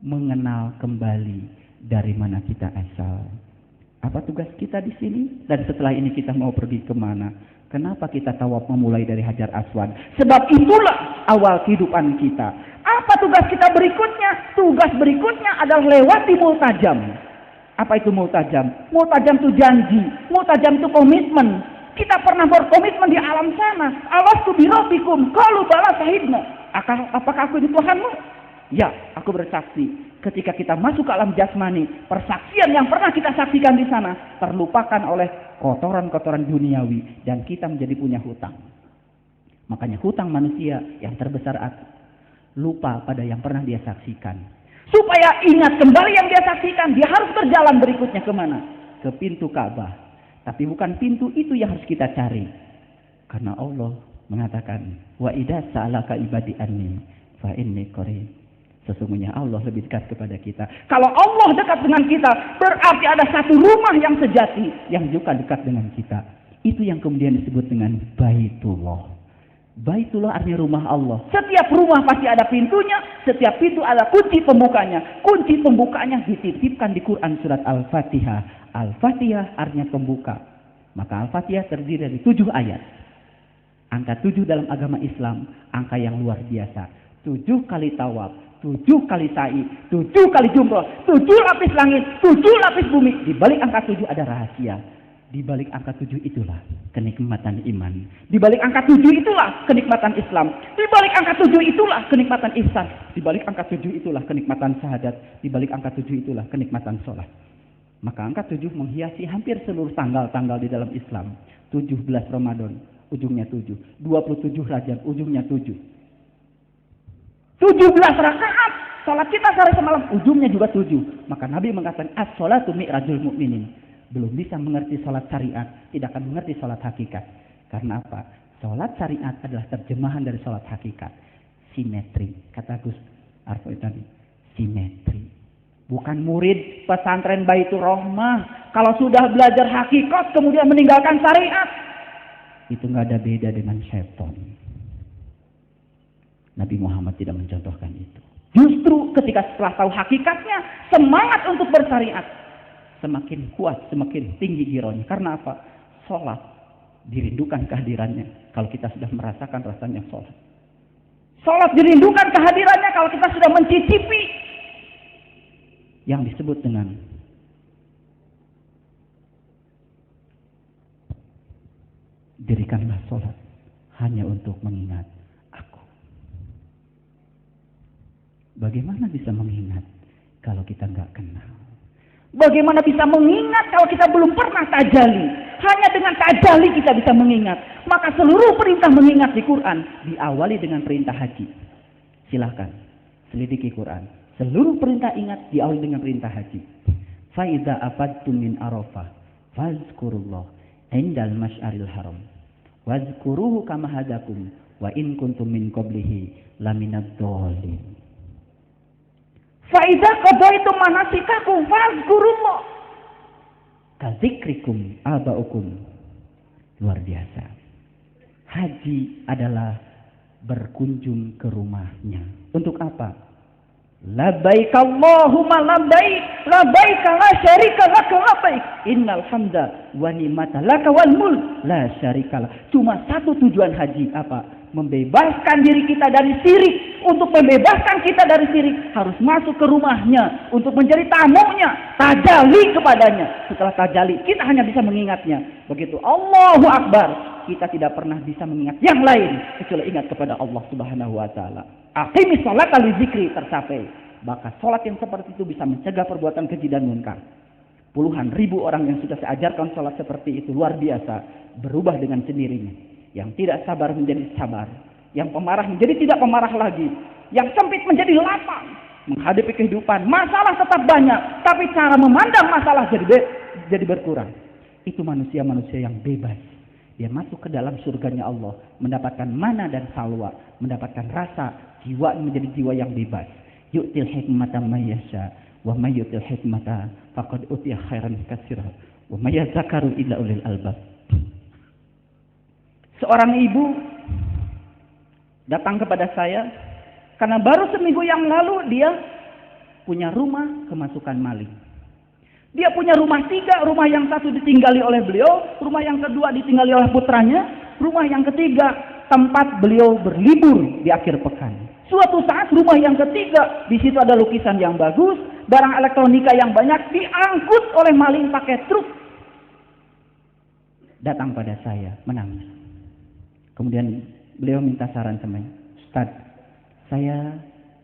Mengenal kembali dari mana kita asal. Apa tugas kita di sini? Dan setelah ini kita mau pergi kemana? Kenapa kita tawaf memulai dari Hajar Aswad? Sebab itulah awal kehidupan kita. Apa tugas kita berikutnya? Tugas berikutnya adalah lewati multajam. Apa itu multajam? Multajam itu janji. Multajam itu komitmen. Kita pernah berkomitmen di alam sana. Alastu birabbikum qalu bala syahidna. Apakah aku ini Tuhanmu? Ya, aku bersaksi. Ketika kita masuk ke alam jasmani, persaksian yang pernah kita saksikan di sana terlupakan oleh kotoran-kotoran duniawi dan kita menjadi punya hutang. Makanya hutang manusia yang terbesar lupa pada yang pernah dia saksikan. Supaya ingat kembali yang dia saksikan, dia harus berjalan berikutnya kemana? Ke pintu Ka'bah. Tapi bukan pintu itu yang harus kita cari. Karena Allah mengatakan, wa idza sa'alaka ibadi anni fa inni qarib. Sesungguhnya Allah lebih dekat kepada kita. Kalau Allah dekat dengan kita, berarti ada satu rumah yang sejati yang juga dekat dengan kita. Itu yang kemudian disebut dengan Baitullah. Baitullah artinya rumah Allah. Setiap rumah pasti ada pintunya, setiap pintu ada kunci pembukanya. Kunci pembukanya dititipkan di Quran surat Al-Fatihah. Al-Fatihah artinya pembuka. Maka Al-Fatihah terdiri dari 7 ayat. Angka 7 dalam agama Islam, angka yang luar biasa. 7 kali tawaf, 7 kali sa'i, 7 kali jumroh, 7 lapis langit, 7 lapis bumi. Di balik angka 7 ada rahasia. Di balik angka 7 itulah kenikmatan iman. Di balik angka 7 itulah kenikmatan Islam. Di balik angka 7 itulah kenikmatan ihsan. Di balik angka 7 itulah kenikmatan syahadat. Di balik angka 7 itulah kenikmatan sholat. Maka angka 7 menghiasi hampir seluruh tanggal-tanggal di dalam Islam. 17 Ramadan, ujungnya 7. 27 Rajab, ujungnya 7. 17 rakaat salat kita sehari semalam, ujungnya juga 7. Maka Nabi mengatakan as-sholatu mi'rajul mu'minin. Belum bisa mengerti salat syariat, tidak akan mengerti salat hakikat. Karena apa? Salat syariat adalah terjemahan dari salat hakikat. Simetri, kata Gus Arfo tadi. Simetri. Bukan murid pesantren Baitur Rahmah. Kalau sudah belajar hakikat kemudian meninggalkan syariat, itu nggak ada beda dengan syaitan. Nabi Muhammad tidak mencontohkan itu. Justru ketika setelah tahu hakikatnya, semangat untuk bersyariat semakin kuat, semakin tinggi girohnya. Karena apa? Sholat dirindukan kehadirannya kalau kita sudah merasakan rasanya sholat. Sholat dirindukan kehadirannya kalau kita sudah mencicipi yang disebut dengan dirikanlah sholat hanya untuk mengingat aku. Bagaimana bisa mengingat kalau kita nggak kenal? Bagaimana bisa mengingat kalau kita belum pernah tajalli? Hanya dengan tajalli kita bisa mengingat. Maka seluruh perintah mengingat di Quran diawali dengan perintah haji. Silahkan selidiki Quran. Seluruh perintah ingat diawali dengan perintah haji. Faiza afadtum min Arafah fazkurullah indal masy'aril haram. Wazkuruhu kama hadakum wa in kuntum min qablihi laminad dhalin. Faiza qadaitum manasikakum fazkurullah kadzikrikum abaukum. Luar biasa. Haji adalah berkunjung ke rumahnya. Untuk apa? Labbaik Allahumma labbaik, labbaik la syarika lak labbaik, innal hamda wa ni'mata laka wal mulk la syarika lak. Cuma satu tujuan haji, apa? Membebaskan diri kita dari syirik. Untuk membebaskan kita dari syirik harus masuk ke rumahnya untuk menjadi tamunya, tajalli kepadanya. Setelah tajalli kita hanya bisa mengingatnya. Begitu Allahu Akbar, kita tidak pernah bisa mengingat yang lain kecuali ingat kepada Allah Subhanahu wa taala. Aqimis sholata li dzikri tercapai. Maka sholat yang seperti itu bisa mencegah perbuatan keji dan munkar. Puluhan ribu orang yang sudah saya ajarkan sholat seperti itu luar biasa, berubah dengan sendirinya. Yang tidak sabar menjadi sabar, yang pemarah menjadi tidak pemarah lagi, yang sempit menjadi lapang. Menghadapi kehidupan, masalah tetap banyak, tapi cara memandang masalah jadi berkurang. Itu manusia-manusia yang bebas. Dia masuk ke dalam surganya Allah, mendapatkan mana dan salwa, mendapatkan rasa, jiwa menjadi jiwa yang bebas. Yu'til hikmata may yasha wa may yu'til hikmata faqad utiya khairan katsiran wa may yadzakaru illa ulil albab. Seorang ibu datang kepada saya karena baru seminggu yang lalu dia punya rumah kemasukan maling. Dia punya rumah 3, rumah yang satu ditinggali oleh beliau, rumah yang kedua ditinggali oleh putranya, rumah yang ketiga tempat beliau berlibur di akhir pekan. Suatu saat rumah yang ketiga, di situ ada lukisan yang bagus, barang elektronika yang banyak, diangkut oleh maling pakai truk. Datang pada saya, menangis. Kemudian beliau minta saran sama saya. Ustaz, saya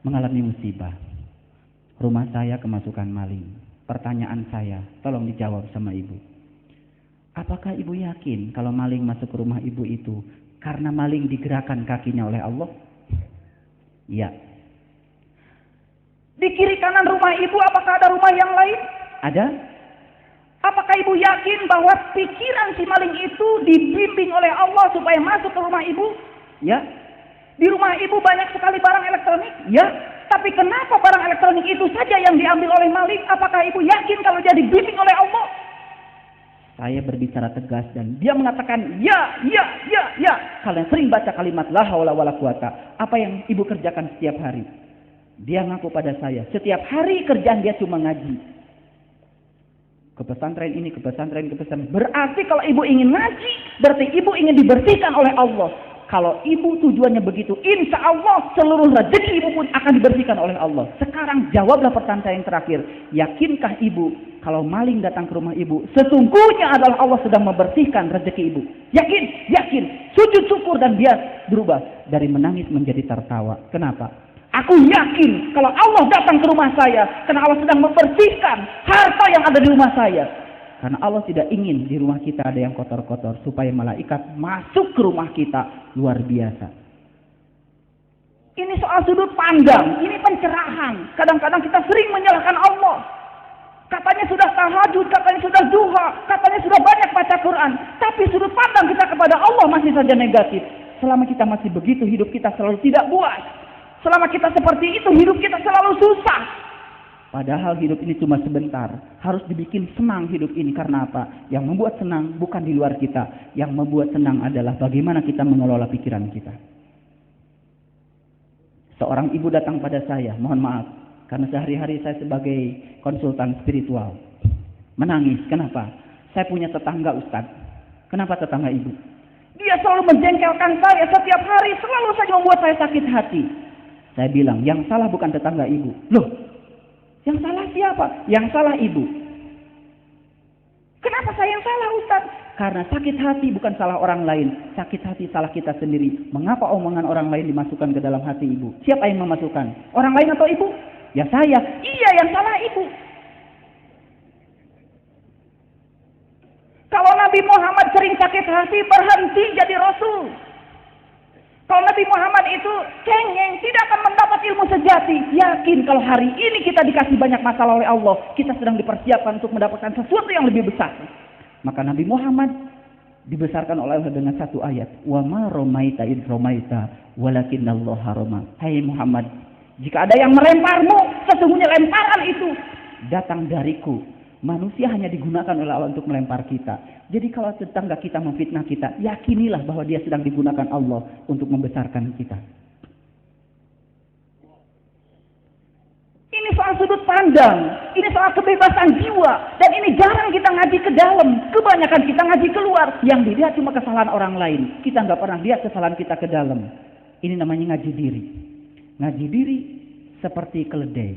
mengalami musibah. Rumah saya kemasukan maling. Pertanyaan saya, tolong dijawab sama ibu. Apakah ibu yakin kalau maling masuk ke rumah ibu itu karena maling digerakkan kakinya oleh Allah? Ya. Di kiri kanan rumah ibu apakah ada rumah yang lain? Ada. Apakah ibu yakin bahwa pikiran si maling itu dibimbing oleh Allah supaya masuk ke rumah ibu? Ya. Di rumah ibu banyak sekali barang elektronik? Ya. Tapi kenapa barang elektronik itu saja yang diambil oleh maling? Apakah ibu yakin kalau dia dibimbing oleh Allah? Saya berbicara tegas dan dia mengatakan ya. Kalian sering baca kalimat la haula wala quwata. Apa yang ibu kerjakan setiap hari? Dia ngaku pada saya, setiap hari kerjaan dia cuma ngaji. Ke pesantren ini, ke pesantren. Berarti kalau ibu ingin ngaji, berarti ibu ingin dibersihkan oleh Allah. Kalau ibu tujuannya begitu, insya Allah seluruh rezeki ibu pun akan dibersihkan oleh Allah. Sekarang jawablah pertanyaan saya yang terakhir. Yakinkah ibu kalau maling datang ke rumah ibu, sesungguhnya adalah Allah sedang membersihkan rezeki ibu? Yakin. Sujud syukur dan dia berubah dari menangis menjadi tertawa. Kenapa? Aku yakin kalau Allah datang ke rumah saya, karena Allah sedang membersihkan harta yang ada di rumah saya. Karena Allah tidak ingin di rumah kita ada yang kotor-kotor, supaya malaikat masuk ke rumah kita luar biasa. Ini soal sudut pandang, ini pencerahan. Kadang-kadang kita sering menyalahkan Allah. Katanya sudah tahajud, katanya sudah duha, katanya sudah banyak baca Quran. Tapi sudut pandang kita kepada Allah masih saja negatif. Selama kita masih begitu, hidup kita selalu tidak puas. Selama kita seperti itu, hidup kita selalu susah. Padahal hidup ini cuma sebentar. Harus dibikin senang hidup ini. Karena apa? Yang membuat senang bukan di luar kita. Yang membuat senang adalah bagaimana kita mengelola pikiran kita. Seorang ibu datang pada saya, mohon maaf, karena sehari-hari saya sebagai konsultan spiritual menangis. Kenapa? Saya punya tetangga Ustaz. Kenapa tetangga ibu? Dia selalu menjengkelkan saya setiap hari, selalu saja membuat saya sakit hati. Saya bilang, yang salah bukan tetangga ibu. Loh, yang salah siapa? Yang salah ibu. Kenapa saya yang salah Ustaz? Karena sakit hati bukan salah orang lain. Sakit hati salah kita sendiri. Mengapa omongan orang lain dimasukkan ke dalam hati ibu? Siapa yang memasukkan? Orang lain atau ibu? Ya saya. Iya, yang salah ibu. Kalau Nabi Muhammad sering sakit hati, berhenti jadi Rasul. Kalau Nabi Muhammad itu cengeng, tidak akan mendapat ilmu sejati. Yakin kalau hari ini kita dikasih banyak masalah oleh Allah, kita sedang dipersiapkan untuk mendapatkan sesuatu yang lebih besar. Maka Nabi Muhammad dibesarkan oleh Allah dengan satu ayat. Wa ma romaita id romaita walakinallaha roma. Hai Muhammad, jika ada yang melemparmu, sesungguhnya lemparan itu datang dariku. Manusia hanya digunakan oleh Allah untuk melempar kita. Jadi kalau tetangga kita memfitnah kita, yakinilah bahwa dia sedang digunakan Allah untuk membesarkan kita. Ini soal sudut pandang, ini soal kebebasan jiwa, dan ini jarang kita ngaji ke dalam. Kebanyakan kita ngaji keluar, yang dilihat cuma kesalahan orang lain. Kita nggak pernah lihat kesalahan kita ke dalam. Ini namanya ngaji diri. Ngaji diri seperti keledai.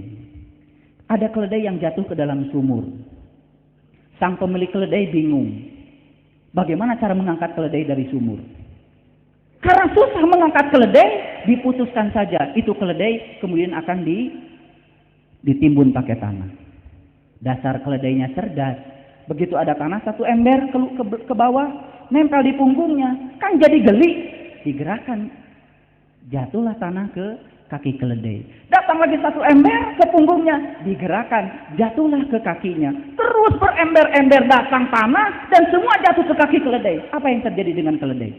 Ada keledai yang jatuh ke dalam sumur. Sang pemilik keledai bingung. Bagaimana cara mengangkat keledai dari sumur? Karena susah mengangkat keledai, diputuskan saja. Itu keledai kemudian akan ditimbun pakai tanah. Dasar keledainya cerdas. Begitu ada tanah, satu ember ke bawah, nempel di punggungnya. Kan jadi geli. Digerakkan. Jatuhlah tanah ke kaki keledai. Datang lagi satu ember ke punggungnya, digerakkan, jatuhlah ke kakinya. Terus berember-ember datang tanah dan semua jatuh ke kaki keledai. Apa yang terjadi dengan keledai?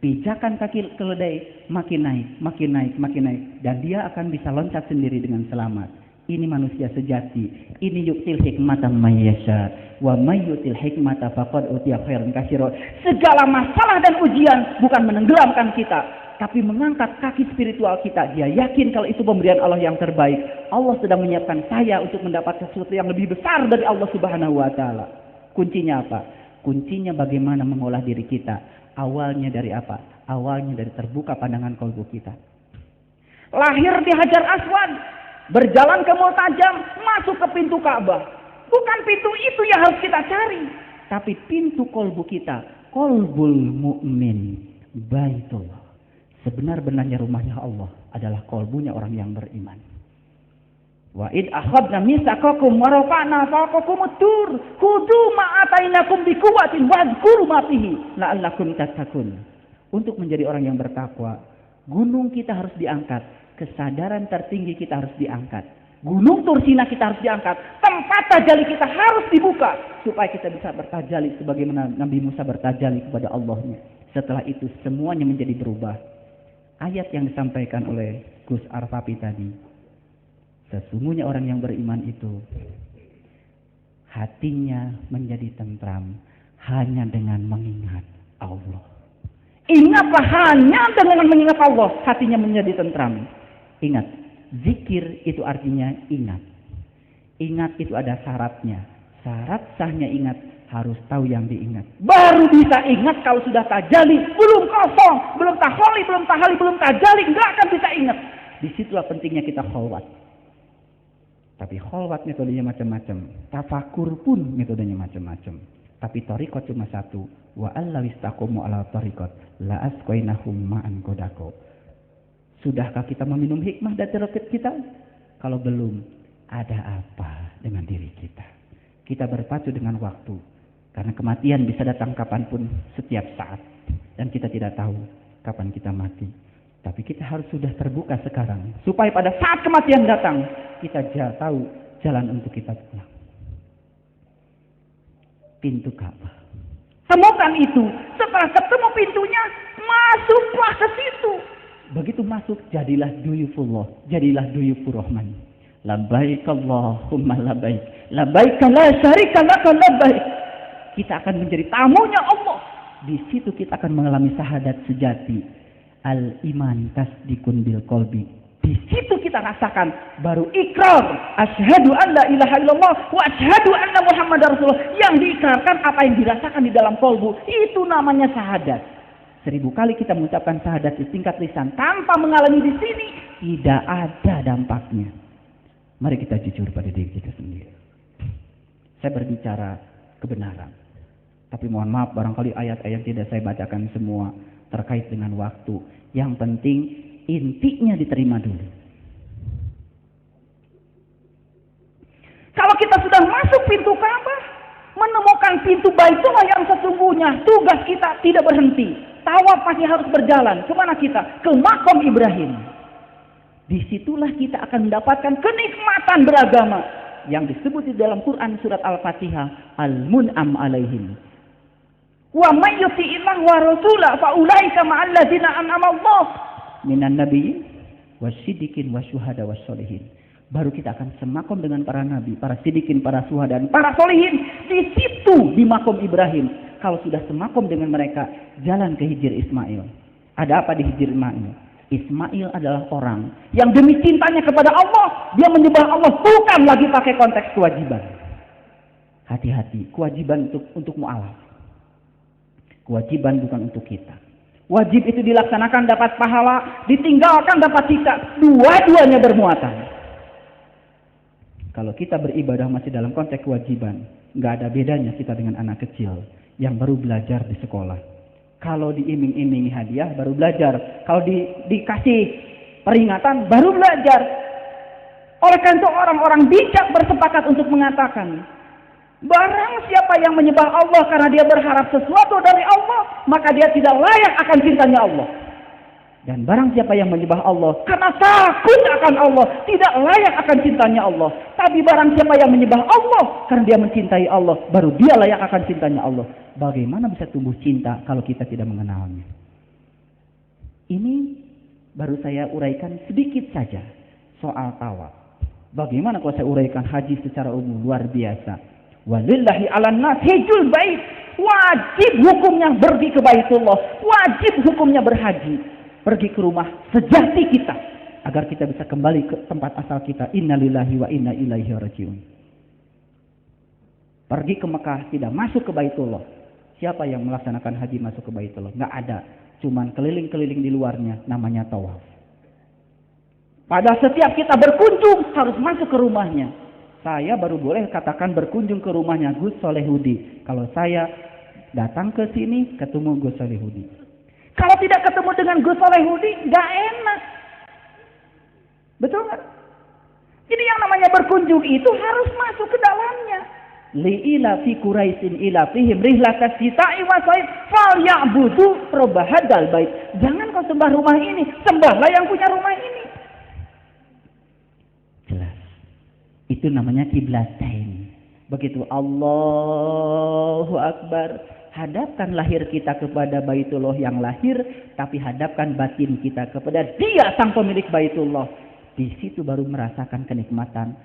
Pijakan kaki keledai makin naik, makin naik, makin naik, dan dia akan bisa loncat sendiri dengan selamat. Ini manusia sejati. Ini yu'til hikmata may yasha wa may yu'til hikmata faqad utiya khairan katsira. Segala masalah dan ujian bukan menenggelamkan kita, tapi mengangkat kaki spiritual kita. Dia yakin kalau itu pemberian Allah yang terbaik. Allah sedang menyiapkan saya untuk mendapat sesuatu yang lebih besar dari Allah Subhanahu wa taala. Kuncinya apa? Kuncinya bagaimana mengolah diri kita. Awalnya dari apa? Awalnya dari terbuka pandangan kalbu kita. Lahir di Hajar Aswad, berjalan ke Multajam, masuk ke pintu Ka'bah. Bukan pintu itu yang harus kita cari, tapi pintu kalbu kita. Qalbul mu'min baitullah. Sebenar-benarnya rumahnya Allah adalah kalbunya orang yang beriman. Wa id akhadna mitsaqakum wa rafa'na fawqakumut tur khudhu ma atainakum biquwwatin wadhkuru ma fihi la'allakum tattaqun. Untuk menjadi orang yang bertakwa, gunung kita harus diangkat, kesadaran tertinggi kita harus diangkat. Gunung Tursina kita harus diangkat. Tempat tajali kita harus dibuka. Supaya kita bisa bertajali sebagaimana Nabi Musa bertajali kepada Allahnya. Setelah itu semuanya menjadi berubah. Ayat yang disampaikan oleh Gus Arfapi tadi. Sesungguhnya orang yang beriman itu hatinya menjadi tentram hanya dengan mengingat Allah. Ingatlah hanya dengan mengingat Allah, hatinya menjadi tentram. Ingat, zikir itu artinya ingat. Ingat itu ada syaratnya. Syarat sahnya ingat harus tahu yang diingat. Baru bisa ingat kalau sudah tajali, belum kosong, belum taholi, belum tahali, belum tajali, nggak akan bisa ingat. Disitulah pentingnya kita kholwat. Tapi kholwat metodenya macam-macam. Tafakur pun metodenya macam-macam. Tapi thariqat cuma satu. Wa allaw istaqamu ala thariqat la asqainahum ma'an qadaqo. Sudahkah kita meminum hikmah dari thariqat kita? Kalau belum, ada apa dengan diri kita? Kita berpacu dengan waktu. Karena kematian bisa datang kapanpun, setiap saat. Dan kita tidak tahu kapan kita mati. Tapi kita harus sudah terbuka sekarang. Supaya pada saat kematian datang, kita tahu jalan untuk kita pulang. Pintu Ka'bah. Temukan itu. Setelah ketemu pintunya, masuklah ke situ. Begitu masuk, jadilah duyufullah. Jadilah duyufur rahman. Labbaik Allahumma labbaik. Labbaik la syarika laka labbaik. Kita akan menjadi tamunya Allah. Di situ kita akan mengalami syahadat sejati. Al-iman tasdikun bil qalbi. Di situ kita rasakan baru ikrar. Asyhadu an la ilaha illallah wa asyhadu anna Muhammadar Rasulullah. Yang diikrarkan apa yang dirasakan di dalam kolbu. Itu namanya syahadat. 1000 kali kita mengucapkan syahadat di tingkat lisan tanpa mengalami di sini, tidak ada dampaknya. Mari kita jujur pada diri kita sendiri. Saya berbicara kebenaran. Tapi mohon maaf barangkali ayat-ayat tidak saya bacakan semua terkait dengan waktu. Yang penting intinya diterima dulu. Kalau kita sudah masuk pintu Ka'bah, menemukan pintu Baitullah yang sesungguhnya, tugas kita tidak berhenti. Tawaf masih harus berjalan. Kemana kita? Ke Maqam Ibrahim. Disitulah kita akan mendapatkan kenikmatan beragama yang disebut di dalam Quran surat Al-Fatihah, Al-Mun'am alaihim. Wa may yuti'illah wa rasulah fa ulaika ma'al ladzina an'ama Allah minan nabiyyin wasyiddiqin wasyuhada wasyolihin. Baru kita akan semakom dengan para nabi, para siddiqin, para syuhada dan para sholihin di situ di Maqam Ibrahim. Kalau sudah semakom dengan mereka, jalan ke Hijr Ismail. Ada apa di Hijr Ismail? Ismail adalah orang yang demi cintanya kepada Allah, dia menyembah Allah bukan lagi pakai konteks kewajiban. Hati-hati, kewajiban untuk mu'alaf. Kewajiban bukan untuk kita. Wajib itu dilaksanakan dapat pahala, ditinggalkan dapat siksa. Dua-duanya bermuatan. Kalau kita beribadah masih dalam konteks kewajiban, nggak ada bedanya kita dengan anak kecil yang baru belajar di sekolah. Kalau diiming-imingi hadiah baru belajar. Kalau dikasih peringatan baru belajar. Oleh karena itu orang-orang bijak bersepakat untuk mengatakan, barang siapa yang menyembah Allah karena dia berharap sesuatu dari Allah, maka dia tidak layak akan cintanya Allah. Dan barang siapa yang menyembah Allah karena takut akan Allah, tidak layak akan cintanya Allah. Tapi barang siapa yang menyembah Allah karena dia mencintai Allah, baru dia layak akan cintanya Allah. Bagaimana bisa tumbuh cinta kalau kita tidak mengenalnya? Ini baru saya uraikan sedikit saja soal tawaf. Bagaimana kalau saya uraikan haji secara umum? Luar biasa. Walillahi 'alan nas hijjul bait. Wajib hukumnya pergi ke Baitullah. Wajib hukumnya berhaji. Pergi ke rumah sejati kita agar kita bisa kembali ke tempat asal kita. Innalillahi wa inna ilaihi rajiun. Pergi ke Mekah tidak masuk ke Baitullah. Siapa yang melaksanakan haji masuk ke Baitullah? Nggak ada. Cuman keliling-keliling di luarnya, namanya tawaf. Pada setiap kita berkunjung harus masuk ke rumahnya. Saya baru boleh katakan berkunjung ke rumahnya Gus Solehudi. Kalau saya datang ke sini ketemu Gus Solehudi. Kalau tidak ketemu dengan Gus Solehudi, nggak enak. Betul nggak? Jadi yang namanya berkunjung itu harus masuk ke dalamnya. Li'ila fi Quraisyin ila fihim rihlatas sita'i wa saif falyabudu probahadal bait. Jangan kau sembah rumah ini, sembahlah yang punya rumah ini. Jelas. Itu namanya kiblatain. Begitu Allahu Akbar, hadapkan lahir kita kepada Baitullah yang lahir, tapi hadapkan batin kita kepada Dia sang pemilik Baitullah. Di situ baru merasakan kenikmatan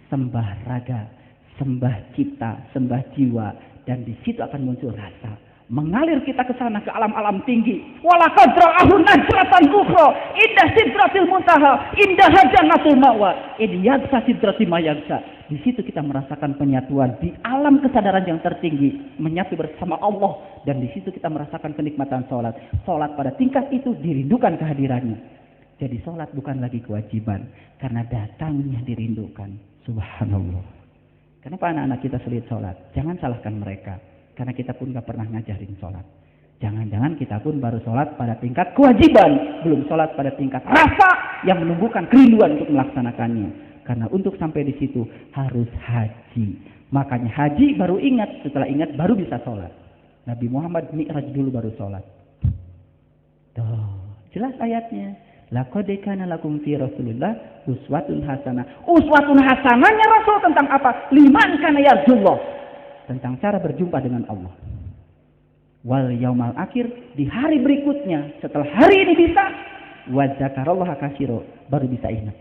sembah raga, sembah cipta, sembah jiwa, dan di situ akan muncul rasa. Mengalir kita ke sana, ke alam-alam tinggi. Walaqad ra'ahu najratan ukhra inda sidratil muntaha inda jannatul ma'wa id yagsa sidrati ma yagsa. Di situ kita merasakan penyatuan di alam kesadaran yang tertinggi, menyatu bersama Allah, dan di situ kita merasakan kenikmatan sholat. Sholat pada tingkat itu dirindukan kehadirannya. Jadi sholat bukan lagi kewajiban, karena datangnya dirindukan. Subhanallah. Kenapa anak-anak kita sulit sholat? Jangan salahkan mereka. Karena kita pun gak pernah ngajarin sholat. Jangan-jangan kita pun baru sholat pada tingkat kewajiban, belum sholat pada tingkat rasa yang menumbuhkan kerinduan untuk melaksanakannya. Karena untuk sampai di situ harus haji. Makanya haji baru ingat, setelah ingat baru bisa sholat. Nabi Muhammad mi'raj dulu baru sholat. Tuh, jelas ayatnya. Laqad kana lakum fi Rasulillah uswatun hasanah. Uswatun hasanahnya Rasul tentang apa? Liman kana yarjullah. Tentang cara berjumpa dengan Allah. Wal yaumal akhir, di hari berikutnya, setelah hari ini bisa, wa dzakarallaha katsira, baru bisa ingat.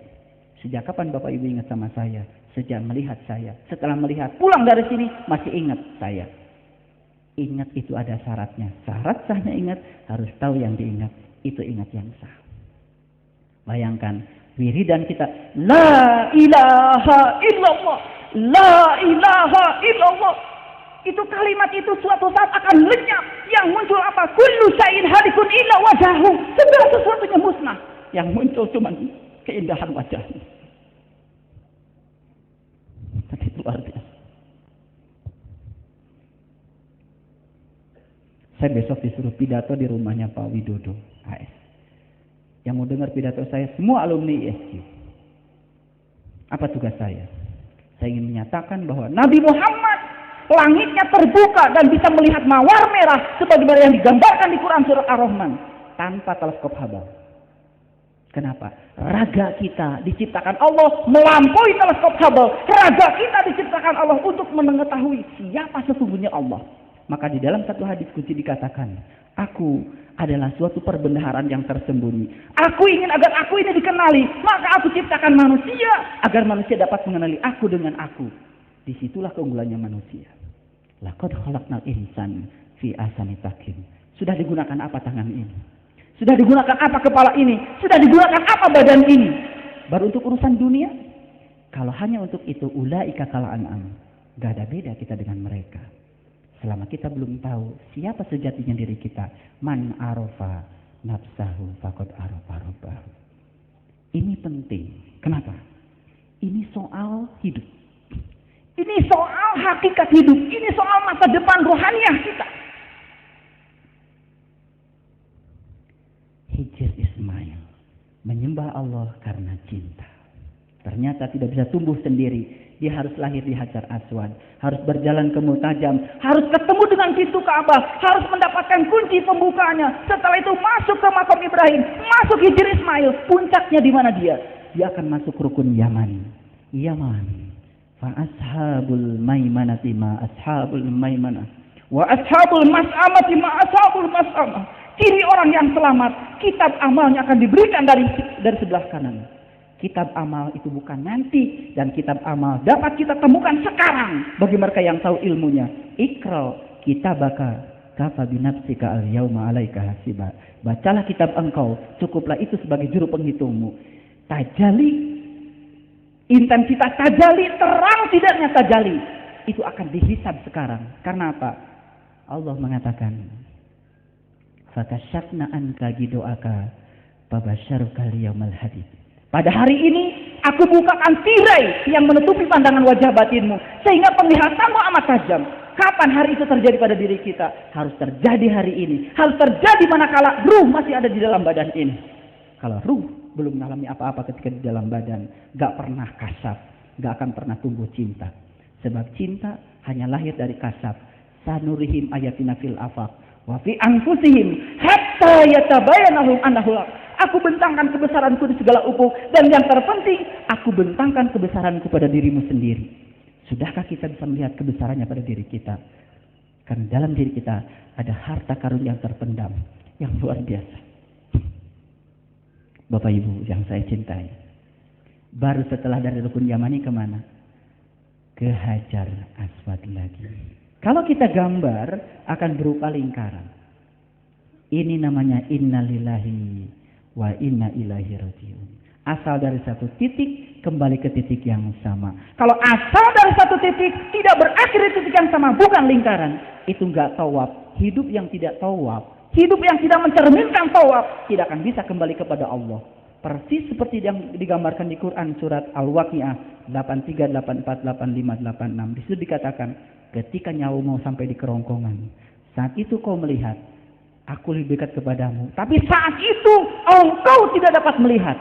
Sejak kapan Bapak Ibu ingat sama saya? Sejak melihat saya. Setelah melihat, pulang dari sini masih ingat saya. Ingat itu ada syaratnya. Syarat sahnya ingat, harus tahu yang diingat. Itu ingat yang sah. Bayangkan, wiridan kita, la ilaha illallah, la ilaha illallah. Itu kalimat itu suatu saat akan lenyap. Yang muncul apa? Kullu syai'in halikun illa wajhahu. Segala sesuatunya musnah. Yang muncul cuma keindahan wajahnya. Tapi itu luar biasa. Saya besok disuruh pidato di rumahnya Pak Widodo AS. Yang mau dengar pidato saya semua alumni ISQ. Apa tugas saya? Saya ingin menyatakan bahwa Nabi Muhammad langitnya terbuka dan bisa melihat mawar merah sebagaimana yang digambarkan di Quran surat Ar-Rahman tanpa teleskop Hubble. Kenapa? Raga kita diciptakan Allah melampaui teleskop Hubble. Raga kita diciptakan Allah untuk mengetahui siapa sesungguhnya Allah. Maka di dalam satu hadis kunci dikatakan, aku adalah suatu perbendaharaan yang tersembunyi. Aku ingin agar aku ini dikenali, maka aku ciptakan manusia agar manusia dapat mengenali aku dengan aku. Disitulah keunggulannya manusia. Laqad khalaqnal insana fi ahsani taqwim. Sudah digunakan apa tangan ini? Sudah digunakan apa kepala ini? Sudah digunakan apa badan ini? Baru untuk urusan dunia? Kalau hanya untuk itu, ulaika kal an'am. Gak ada beda kita dengan mereka. Selama kita belum tahu siapa sejatinya diri kita, man arafa nafsahu faqad arafa rabbahu. Ini penting. Kenapa? Ini soal hidup. Ini soal hakikat hidup. Ini soal masa depan rohaniah kita. Hijr Ismail menyembah Allah karena cinta. Ternyata tidak bisa tumbuh sendiri. Dia harus lahir di Hajar Aswad, harus berjalan ke Multajam, harus ketemu dengan pintu Ka'bah, harus mendapatkan kunci pembukanya. Setelah itu masuk ke makam Ibrahim, masuk Hijr Ismail. Puncaknya di mana dia? Dia akan masuk rukun Yaman. Yaman. Fa ashabul maimanati ma ashabul maimanah. Wa ashabul mas'amati ma ashabul mas'amah. Ciri orang yang selamat, kitab amalnya akan diberikan dari sebelah kanan. Kitab amal itu bukan nanti, dan kitab amal dapat kita temukan sekarang bagi mereka yang tahu ilmunya. Iqra kitabaka kafa binafsika al-yauma 'alaika hasiba. Bacalah kitab engkau, cukuplah itu sebagai juru penghitungmu. Tajali, intensitas tajali, terang tidaknya tajali, itu akan dihisab sekarang. Karena apa? Allah mengatakan, fakashafna anka gidoaka fabasyaruka liyaumal hadid. Pada hari ini aku bukakan tirai yang menutupi pandangan wajah batinmu sehingga penglihatanmu amat tajam. Kapan hari itu terjadi pada diri kita? Harus terjadi hari ini. Harus terjadi manakala ruh masih ada di dalam badan ini. Kalau ruh belum mengalami apa-apa ketika di dalam badan, gak pernah kasab, gak akan pernah tumbuh cinta. Sebab cinta hanya lahir dari kasab. Sanurihim ayatina fil afaq wa fi anfusihim hatta yatabayyana lahum annahu. Aku bentangkan kebesaranku di segala ufuk. Dan yang terpenting, aku bentangkan kebesaranku pada dirimu sendiri. Sudahkah kita bisa melihat kebesarannya pada diri kita? Karena dalam diri kita ada harta karun yang terpendam, yang luar biasa. Bapak Ibu yang saya cintai, baru setelah dari rukun Yamani kemana? Ke Hajar Aswad lagi. Kalau kita gambar akan berupa lingkaran. Ini namanya innalillahi wa inna ilaihi rajiun. Asal dari satu titik kembali ke titik yang sama. Kalau asal dari satu titik tidak berakhir di titik yang sama, bukan lingkaran. Itu enggak tawaf. Hidup yang tidak tawaf, hidup yang tidak mencerminkan tawaf, tidak akan bisa kembali kepada Allah. Persis seperti yang digambarkan di Quran surat Al-Waqiah 83, 84, 85, 86. Di situ dikatakan, ketika nyawa mau sampai di kerongkongan, saat itu kau melihat, aku lebih dekat kepadamu. Tapi saat itu engkau tidak dapat melihat.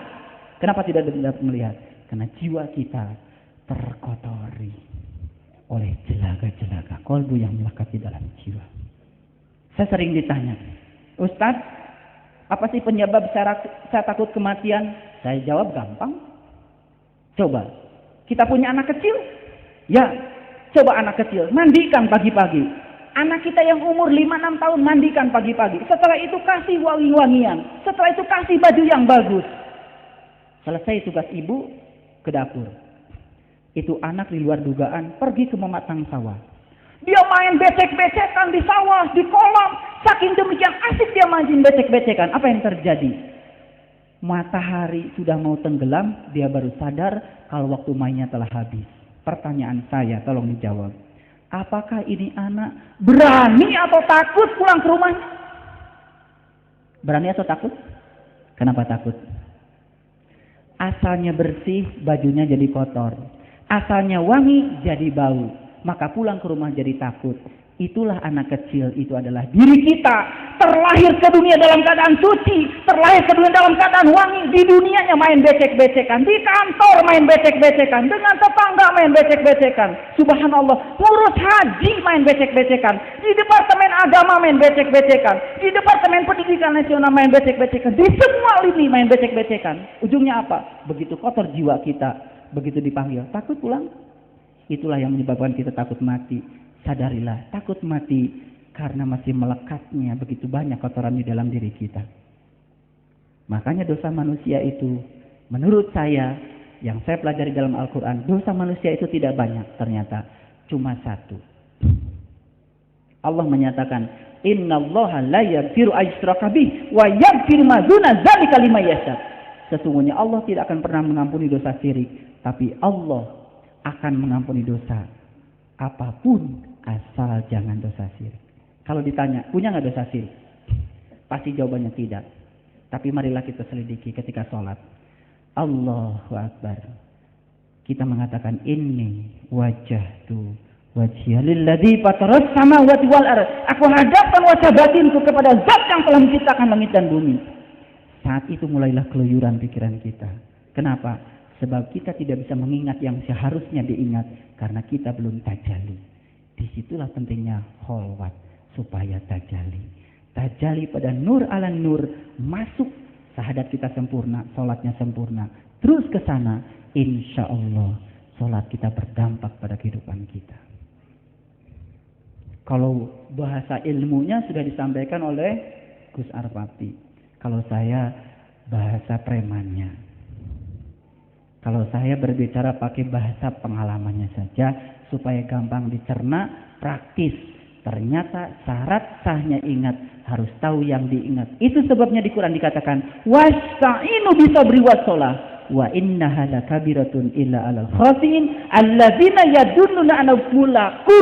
Kenapa tidak dapat melihat? Karena jiwa kita terkotori oleh jelaga-jelaga kolbu yang melekat di dalam jiwa. Saya sering ditanya, Ustadz, apa sih penyebab saya takut kematian? Saya jawab gampang. Coba, kita punya anak kecil? Ya, coba anak kecil, mandikan pagi-pagi. Anak kita yang umur 5-6 tahun mandikan pagi-pagi. Setelah itu kasih wangi-wangian. Setelah itu kasih baju yang bagus. Selesai tugas ibu, ke dapur. Itu anak di luar dugaan pergi ke mematang sawah. Dia main becek-becekan di sawah, di kolam. Saking demikian asik dia main becek-becekan. Apa yang terjadi? Matahari sudah mau tenggelam, dia baru sadar kalau waktu mainnya telah habis. Pertanyaan saya, tolong dijawab. Apakah ini anak berani atau takut pulang ke rumahnya? Berani atau takut? Kenapa takut? Asalnya bersih, bajunya jadi kotor. Asalnya wangi, jadi bau. Maka pulang ke rumah jadi takut. Itulah anak kecil, itu adalah diri kita. Terlahir ke dunia dalam keadaan suci, terlahir ke dunia dalam keadaan wangi. Di dunianya main becek-becekan, di kantor main becek-becekan, dengan tetangga main becek-becekan. Subhanallah, ngurus haji main becek-becekan, di departemen agama main becek-becekan, di departemen pendidikan nasional main becek-becekan, di semua lini main becek-becekan. Ujungnya apa? Begitu kotor jiwa kita, begitu dipanggil, takut pulang. Itulah yang menyebabkan kita takut mati. Sadarilah, takut mati karena masih melekatnya begitu banyak kotoran di dalam diri kita. Makanya dosa manusia itu, menurut saya, yang saya pelajari dalam Al-Quran, dosa manusia itu tidak banyak ternyata. Cuma satu. Allah menyatakan, Innallaha la yaghfiru ayyushraka bih wa yaghfiru ma duna dzalika liman yasha. Sesungguhnya Allah tidak akan pernah mengampuni dosa syirik, tapi Allah akan mengampuni dosa apapun asal jangan dosa syirik. Kalau ditanya, punya nggak dosa syirik? Pasti jawabannya tidak. Tapi marilah kita selidiki ketika sholat. Allahu Akbar. Kita mengatakan ini wajahtu wajhiya lilladzi fataras samawati wal ardh. Aku hadapkan wajah batinku kepada zat yang telah menciptakan langit dan bumi. Saat itu mulailah keluyuran pikiran kita. Kenapa? Sebab kita tidak bisa mengingat yang seharusnya diingat karena kita belum tajalli. Disitulah pentingnya kholwat supaya tajalli. Tajalli pada nur ala nur, masuk syahadat kita sempurna, sholatnya sempurna. Terus ke sana, insya Allah sholat kita berdampak pada kehidupan kita. Kalau bahasa ilmunya sudah disampaikan oleh Gus Arpati. Kalau saya bahasa premannya. Kalau saya berbicara pakai bahasa pengalamannya saja supaya gampang dicerna, praktis. Ternyata syarat sahnya ingat harus tahu yang diingat. Itu sebabnya di Quran dikatakan wasta'inu bisabri wassalah wa innaha lakabiratun illa 'alal khashiin alladzina yadunnuna ala mulaqu.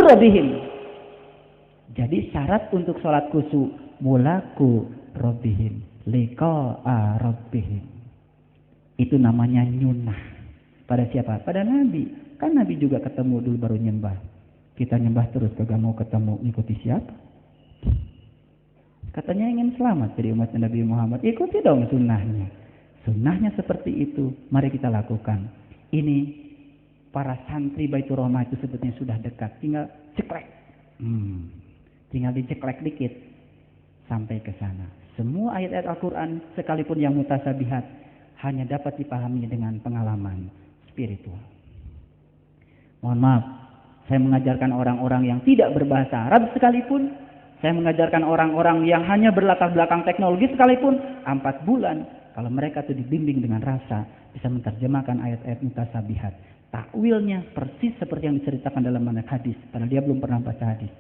Jadi syarat untuk salat khusyuk mulaqu rabbihim liqa'a rabbihim. Itu namanya nyunah. Pada siapa? Pada Nabi. Kan Nabi juga ketemu dulu baru nyembah. Kita nyembah terus kagak mau ketemu, ikuti siapa? Katanya ingin selamat jadi umat Nabi Muhammad. Ikuti dong sunnahnya. Sunnahnya seperti itu. Mari kita lakukan. Ini para santri Baitur Rahmah itu sebetulnya sudah dekat. Tinggal ceklek. Tinggal diceklek dikit. Sampai ke sana. Semua ayat-ayat Al-Quran sekalipun yang mutasabihat hanya dapat dipahami dengan pengalaman spiritual. Mohon maaf, saya mengajarkan orang-orang yang tidak berbahasa Arab sekalipun, saya mengajarkan orang-orang yang hanya berlatar belakang teknologi sekalipun, 4 bulan kalau mereka itu dibimbing dengan rasa bisa menerjemahkan ayat-ayat mutasabihat. Takwilnya persis seperti yang diceritakan dalam manhaj hadis, karena dia belum pernah baca hadis.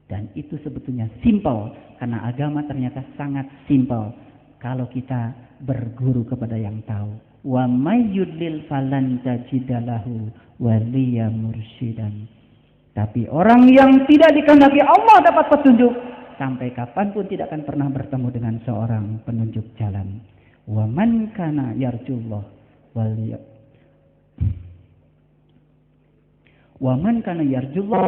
Dan itu sebetulnya simpel, karena agama ternyata sangat simpel kalau kita berguru kepada yang tahu. Wa may yudlil falan tajidalahu waliya mursyidan. Tapi orang yang tidak dikehendaki Allah dapat petunjuk, sampai kapanpun tidak akan pernah bertemu dengan seorang penunjuk jalan. Wa man kana yarjullah waliya wa man kana yarjullah,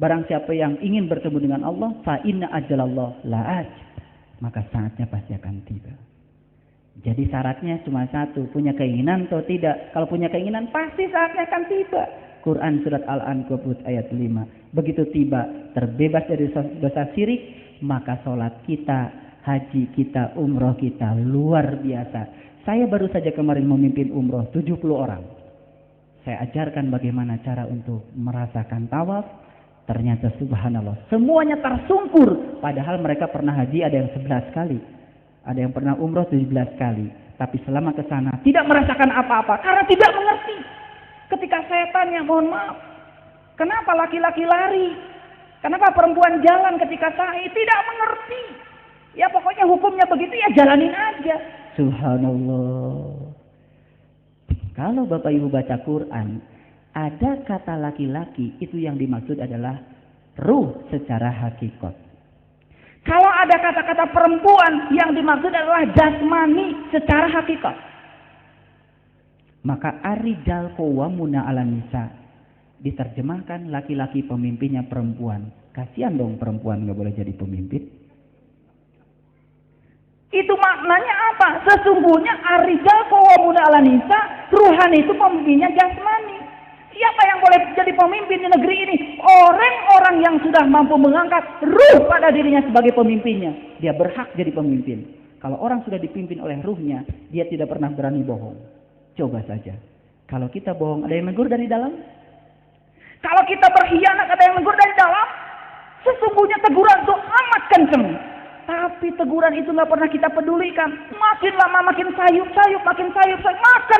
barang siapa yang ingin bertemu dengan Allah, fa inna ajalallah la'at, maka saatnya pasti akan tiba. Jadi syaratnya cuma satu, punya keinginan atau tidak. Kalau punya keinginan pasti saatnya akan tiba. Quran surat Al-Ankabut ayat 5. Begitu tiba, terbebas dari dosa syirik, maka sholat kita, haji kita, umroh kita luar biasa. Saya baru saja kemarin memimpin umroh 70 orang. Saya ajarkan bagaimana cara untuk merasakan tawaf. Ternyata subhanallah, semuanya tersungkur. Padahal mereka pernah haji ada yang 11 kali. Ada yang pernah umroh 17 kali. Tapi selama ke sana tidak merasakan apa-apa. Karena tidak mengerti. Ketika saya tanya, mohon maaf, kenapa laki-laki lari? Kenapa perempuan jalan ketika sa'i? Tidak mengerti. Ya pokoknya hukumnya begitu, ya jalanin aja. Subhanallah. Kalau Bapak Ibu baca Quran, ada kata laki-laki, itu yang dimaksud adalah ruh secara hakikat. Kalau ada kata-kata perempuan, yang dimaksud adalah jasmani secara hakikat. Maka ar-rijal qawwamuna 'alan nisa diterjemahkan laki-laki pemimpinnya perempuan. Kasihan dong perempuan nggak boleh jadi pemimpin. Itu maknanya apa? Sesungguhnya ar-rijal qawwamuna 'alan nisa, ruhani itu pemimpinnya jasmani. Siapa yang boleh jadi pemimpin di negeri ini? Orang-orang yang sudah mampu mengangkat ruh pada dirinya sebagai pemimpinnya. Dia berhak jadi pemimpin. Kalau orang sudah dipimpin oleh ruhnya, dia tidak pernah berani bohong. Coba saja. Kalau kita bohong, ada yang negur dari dalam? Kalau kita berkhianat, ada yang negur dari dalam? Sesungguhnya teguran itu amat kenceng. Tapi teguran itu nggak pernah kita pedulikan. Makin lama makin sayup-sayup, makan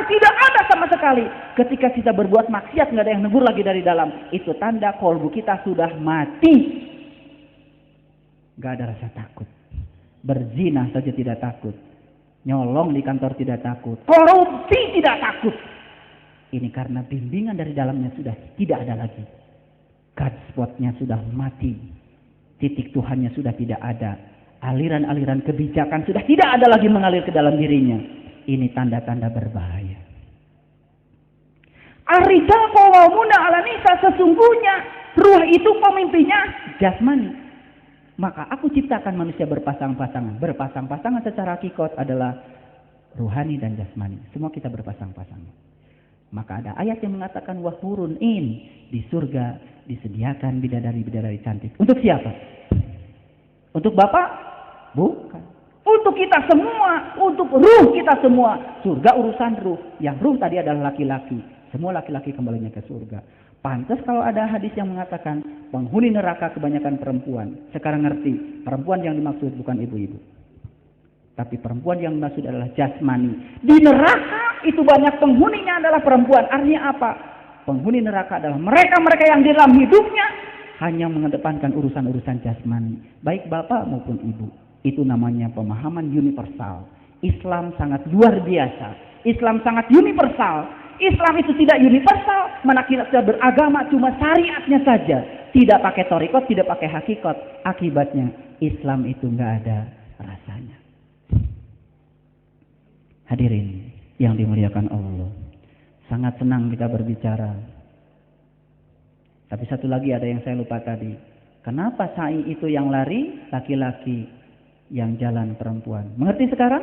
tidak ada sama sekali. Ketika kita berbuat maksiat nggak ada yang negur lagi dari dalam. Itu tanda kolbu kita sudah mati. Nggak ada rasa takut. Berzina saja tidak takut. Nyolong di kantor tidak takut. Korupsi tidak takut. Ini karena bimbingan dari dalamnya sudah tidak ada lagi. God spotnya sudah mati. Titik Tuhannya sudah tidak ada. Aliran-aliran kebijakan sudah tidak ada lagi mengalir ke dalam dirinya. Ini tanda-tanda berbahaya. Ar-rijal qawwamuna 'alan nisa, sesungguhnya ruh itu pemimpinnya jasmani. Maka aku ciptakan manusia berpasang-pasangan. Berpasang-pasangan secara hakikat adalah ruhani dan jasmani. Semua kita berpasang-pasangan. Maka ada ayat yang mengatakan wahurun in, di surga disediakan bidadari-bidadari cantik. Untuk siapa? Untuk Bapak? Bukan. Untuk kita semua, untuk ruh kita semua. Surga urusan ruh. Yang ruh tadi adalah laki-laki. Semua laki-laki kembalinya ke surga. Pantas kalau ada hadis yang mengatakan penghuni neraka kebanyakan perempuan. Sekarang ngerti, perempuan yang dimaksud bukan ibu-ibu. Tapi perempuan yang dimaksud adalah jasmani. Di neraka itu banyak penghuninya adalah perempuan. Artinya apa? Penghuni neraka adalah mereka-mereka yang di dalam hidupnya hanya mengedepankan urusan-urusan jasmani. Baik bapak maupun ibu. Itu namanya pemahaman universal. Islam sangat luar biasa. Islam sangat universal. Islam itu tidak universal. Mana kita sudah beragama cuma syariatnya saja. Tidak pakai thariqat, tidak pakai hakikat. Akibatnya Islam itu nggak ada rasanya. Hadirin yang dimuliakan Allah. Sangat senang kita berbicara. Tapi satu lagi ada yang saya lupa tadi. Kenapa sa'i itu yang lari laki-laki, yang jalan perempuan? Mengerti sekarang?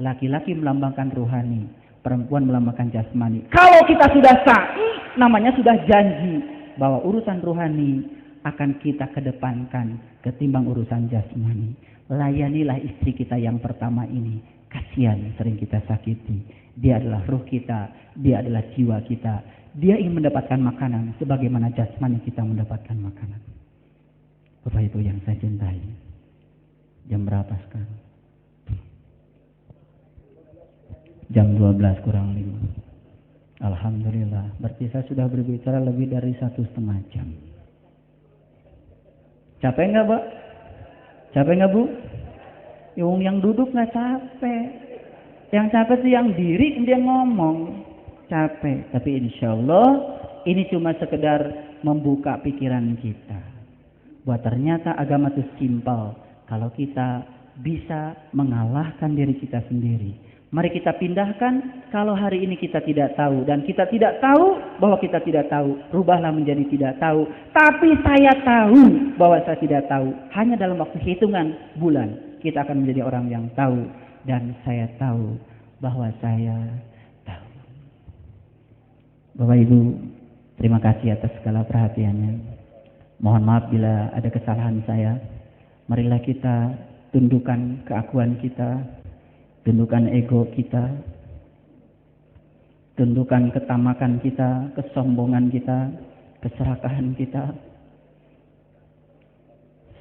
Laki-laki melambangkan ruhani, perempuan melambangkan jasmani. Kalau kita sudah sa'i, namanya sudah janji bahwa urusan ruhani akan kita kedepankan ketimbang urusan jasmani. Layanilah istri kita yang pertama ini. Kasihan sering kita sakiti. Dia adalah ruh kita, dia adalah jiwa kita. Dia ingin mendapatkan makanan sebagaimana jasmani kita mendapatkan makanan. Bapak Ibu yang saya cintai, jam berapa sekarang? Jam 12 kurang 5. Alhamdulillah, berarti saya sudah berbicara lebih dari 1,5 jam. Capek nggak, Pak? Capek nggak, Bu? Yang duduk nggak capek. Yang capek sih yang diri, dia ngomong. Capek. Tapi insya Allah ini cuma sekedar membuka pikiran kita. Bahwa ternyata agama itu simpel. Kalau kita bisa mengalahkan diri kita sendiri. Mari kita pindahkan kalau hari ini kita tidak tahu. Dan kita tidak tahu bahwa kita tidak tahu. Rubahlah menjadi tidak tahu. Tapi saya tahu bahwa saya tidak tahu. Hanya dalam waktu hitungan bulan. Kita akan menjadi orang yang tahu. Dan saya tahu bahwa saya tahu. Bapak Ibu, terima kasih atas segala perhatiannya. Mohon maaf bila ada kesalahan saya. Marilah kita tundukkan keakuan kita, tundukkan ego kita, tundukkan ketamakan kita, kesombongan kita, keserakahan kita.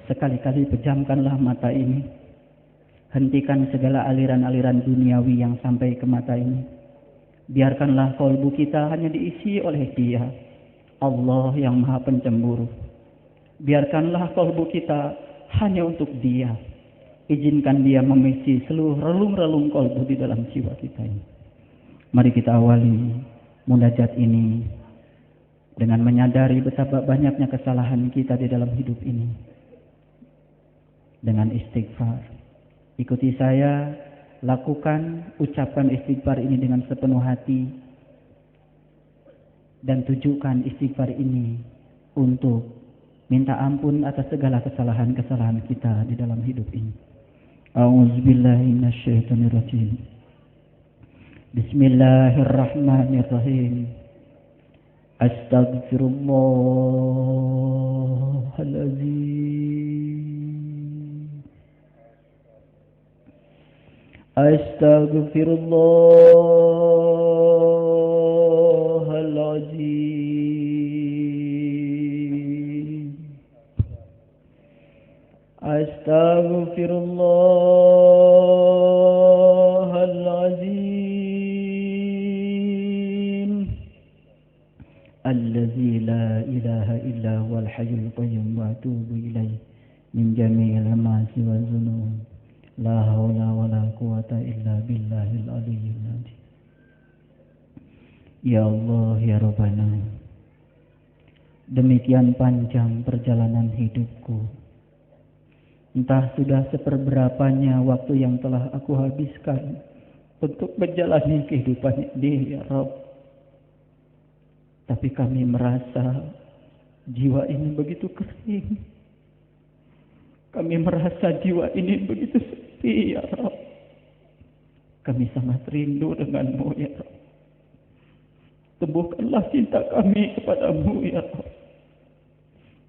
Sekali-kali pejamkanlah mata ini. Hentikan segala aliran-aliran duniawi yang sampai ke mata ini. Biarkanlah kalbu kita hanya diisi oleh Dia, Allah yang Maha Pencemburu. Biarkanlah kalbu kita hanya untuk Dia. Izinkan Dia mengisi seluruh relung-relung kalbu di dalam jiwa kita ini. Mari kita awali munajat ini dengan menyadari betapa banyaknya kesalahan kita di dalam hidup ini. Dengan istighfar. Ikuti saya, lakukan, ucapkan istighfar ini dengan sepenuh hati. Dan tujukan istighfar ini untuk minta ampun atas segala kesalahan-kesalahan kita di dalam hidup ini. A'udzubillahi minasyaitonirrajim. Bismillahirrahmanirrahim. Astaghfirullahaladzim. Astaghfirullahaladzim. Astaghfirullahaladzim. Allazi la ilaha illa huwal hayyul qayyum wa atubu ilaih min jami'il ma'asi wa dzunub. La haula wa la quwata illa billahil aliyyil azim. Ya Allah, ya Rabbana. Demikian panjang perjalanan hidupku. Entah sudah seperberapanya waktu yang telah aku habiskan untuk menjalani kehidupan ini, ya Rabb. Tapi kami merasa jiwa ini begitu kering. Kami merasa jiwa ini begitu sepi, ya Rabb. Kami sangat rindu denganmu, ya Rabb. Tumbuhkanlah cinta kami kepadamu, ya Rabb.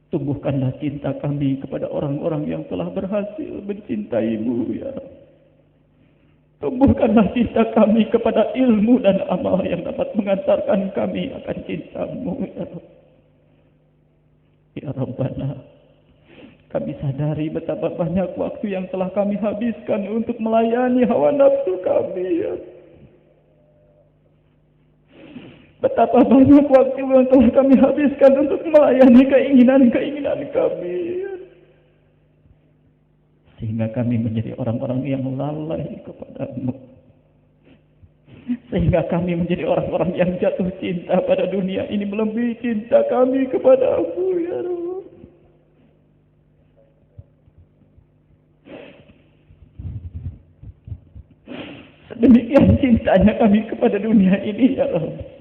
Tumbuhkanlah cinta kami kepada orang-orang yang telah berhasil mencintaimu, ya Rabb. Tumbuhkanlah cinta kami kepada ilmu dan amal yang dapat mengantarkan kami akan cintamu, ya Rabb. Ya Rabbana, kami sadari betapa banyak waktu yang telah kami habiskan untuk melayani hawa nafsu kami, ya. Betapa banyak waktu yang telah kami habiskan untuk melayani keinginan-keinginan kami, ya. Sehingga kami menjadi orang-orang yang lalai kepadamu. Sehingga kami menjadi orang-orang yang jatuh cinta pada dunia ini melebihi cinta kami kepadamu, ya Rabb. Demikian cintanya kami kepada dunia ini, ya Allah.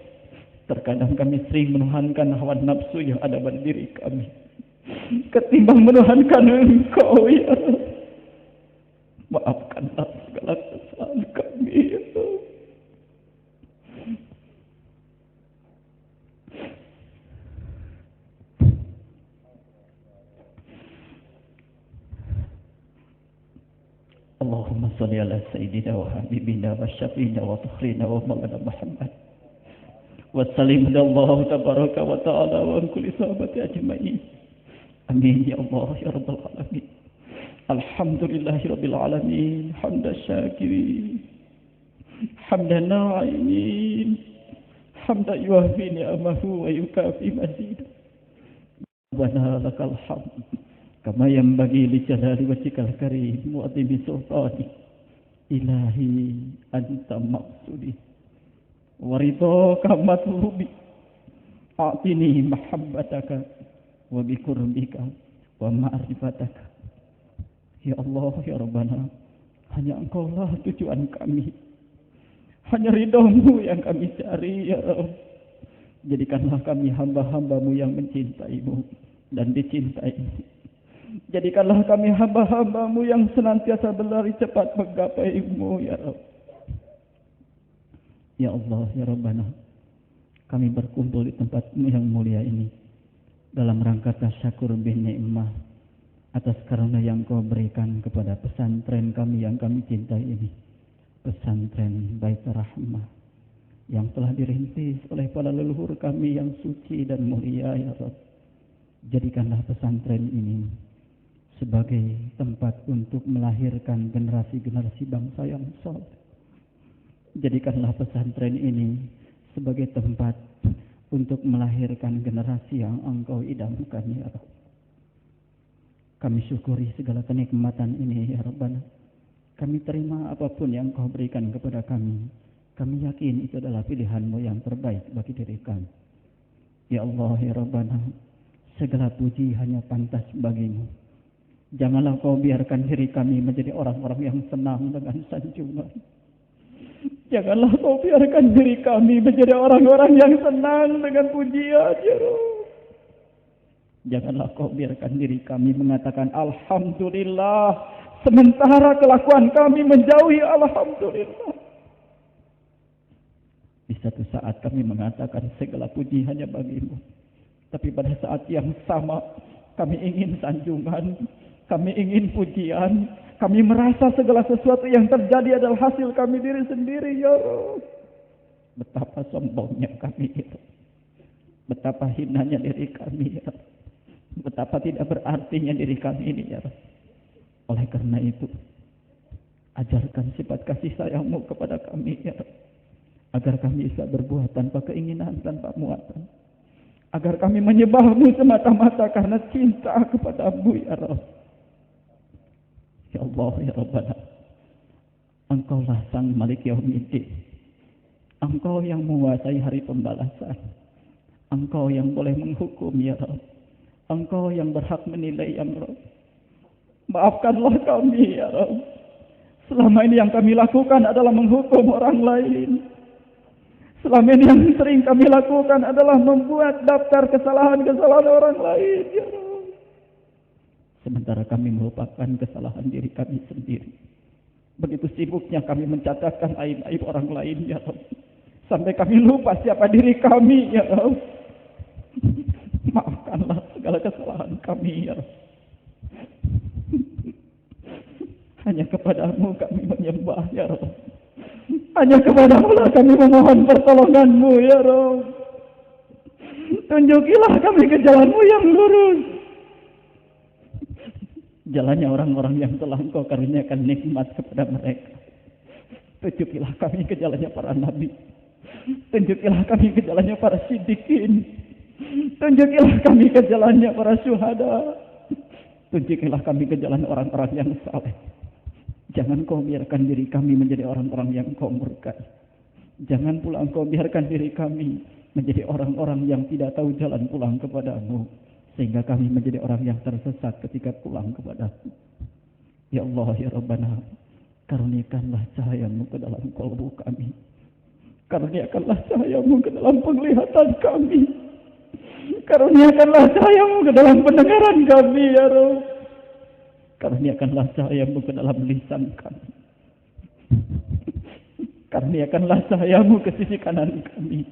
Terkadang kami sering menuhankan hawa nafsu yang ada pada diri kami ketimbang menuhankan Engkau, ya Allah. Maafkanlah segala kesalahan kami, ya Allah. Allahumma salli ala sayyidina wa habibina wa syafiina wa tukhrina wa maulana Muhammad wa sallim Allah tabaraka wa ta'ala wa kulli sahabati ajma'in. Amin ya Allah ya rabbal alamin. Alhamdulillahi rabbil alamin. Hamdan syakirin, hamdan na'imin, hamdan yuafi ni'amahu wa yukafi mazid. Rabbana lakal hamd kama yanbaghi li jalali wajhikal karim wa azimi sultani. Ilahi anta maqsudi wa ridhaka matlubi. A'tini mahabbataka wa bikurbika wa ma'rifataka. Ya Allah ya Rabbana, hanya Engkau lah tujuan kami, hanya ridho-Mu yang kami cari ya Rabb. Jadikanlah kami hamba-hamba-Mu yang mencintai-Mu dan dicintai-Mu. Jadikanlah kami hamba-hamba-Mu yang senantiasa berlari cepat menggapai-Mu ya Rabb. Ya Allah ya Rabbana, kami berkumpul di tempat-Mu yang mulia ini dalam rangka tasyakur bin ni'mah atas karunia yang Kau berikan kepada pesantren kami yang kami cintai ini, pesantren Baitur Rahmah yang telah dirintis oleh para leluhur kami yang suci dan mulia ya Rabb. Jadikanlah pesantren ini sebagai tempat untuk melahirkan generasi-generasi bangsa yang saleh. Jadikanlah pesantren ini sebagai tempat untuk melahirkan generasi yang Engkau idamkan ya Rabb. Kami syukuri segala kenikmatan ini ya Rabbana. Kami terima apapun yang Kau berikan kepada kami. Kami yakin itu adalah pilihan-Mu yang terbaik bagi diri kami. Ya Allah ya Rabbana, segala puji hanya pantas bagi-Mu. Janganlah Kau biarkan diri kami menjadi orang-orang yang senang dengan sanjungan. Janganlah Kau biarkan diri kami menjadi orang-orang yang senang dengan pujian ya Rabb. Janganlah Kau biarkan diri kami mengatakan Alhamdulillah, sementara kelakuan kami menjauhi Alhamdulillah. Di satu saat kami mengatakan segala puji hanya bagi-Mu, tapi pada saat yang sama kami ingin sanjungan, kami ingin pujian, kami merasa segala sesuatu yang terjadi adalah hasil kami diri sendiri ya Rabb. Betapa sombongnya kami ya Rabb. Betapa hinanya diri kami ya Rabb. Betapa tidak berartinya diri kami ini ya Rabb. Oleh karena itu, ajarkan sifat kasih sayang-Mu kepada kami ya Rabb, agar kami bisa berbuat tanpa keinginan, tanpa muatan, agar kami menyembah-Mu semata-mata karena cinta kepada-Mu ya Rabb. Ya Allah ya Rabbana, Engkaulah Sang Malik Yaumiddin. Engkau yang menguasai hari pembalasan. Engkau yang boleh menghukum ya Rabb. Engkau yang berhak menilai ya Rabb. Maafkanlah kami ya Rabb. Selama ini yang kami lakukan adalah menghukum orang lain. Selama ini yang sering kami lakukan adalah membuat daftar kesalahan-kesalahan orang lain ya Rabb. Sementara kami melupakan kesalahan diri kami sendiri. Begitu sibuknya kami mencatatkan aib-aib orang lain ya Rabb, sampai kami lupa siapa diri kami ya Rabb. Maafkanlah segala kesalahan kami ya Rabb. Hanya kepada-Mu kami menyembah ya Rabb. Hanya kepada-Mu lah kami memohon pertolongan-Mu ya Rabb. Tunjukilah kami ke jalan-Mu yang lurus, jalannya orang-orang yang telah Engkau karuniakan nikmat kepada mereka. Tunjukilah kami ke jalannya para nabi. Tunjukilah kami ke jalannya para siddiqin. Tunjukilah kami ke jalannya para syuhada. Tunjukilah kami ke jalan orang-orang yang saleh. Jangan Kau biarkan diri kami menjadi orang-orang yang Kau murkai. Jangan pula Engkau biarkan diri kami menjadi orang-orang yang tidak tahu jalan pulang kepada-Mu, sehingga kami menjadi orang yang tersesat ketika pulang kepada-Mu. Ya Allah ya Rabbana, karuniakanlah cahaya-Mu ke dalam kalbu kami. Karuniakanlah cahaya-Mu ke dalam penglihatan kami. Karuniakanlah cahaya-Mu ke dalam pendengaran kami ya Rabb. Karuniakanlah cahaya-Mu ke dalam lisan kami. Karuniakanlah cahaya-Mu ke sisi kanan kami.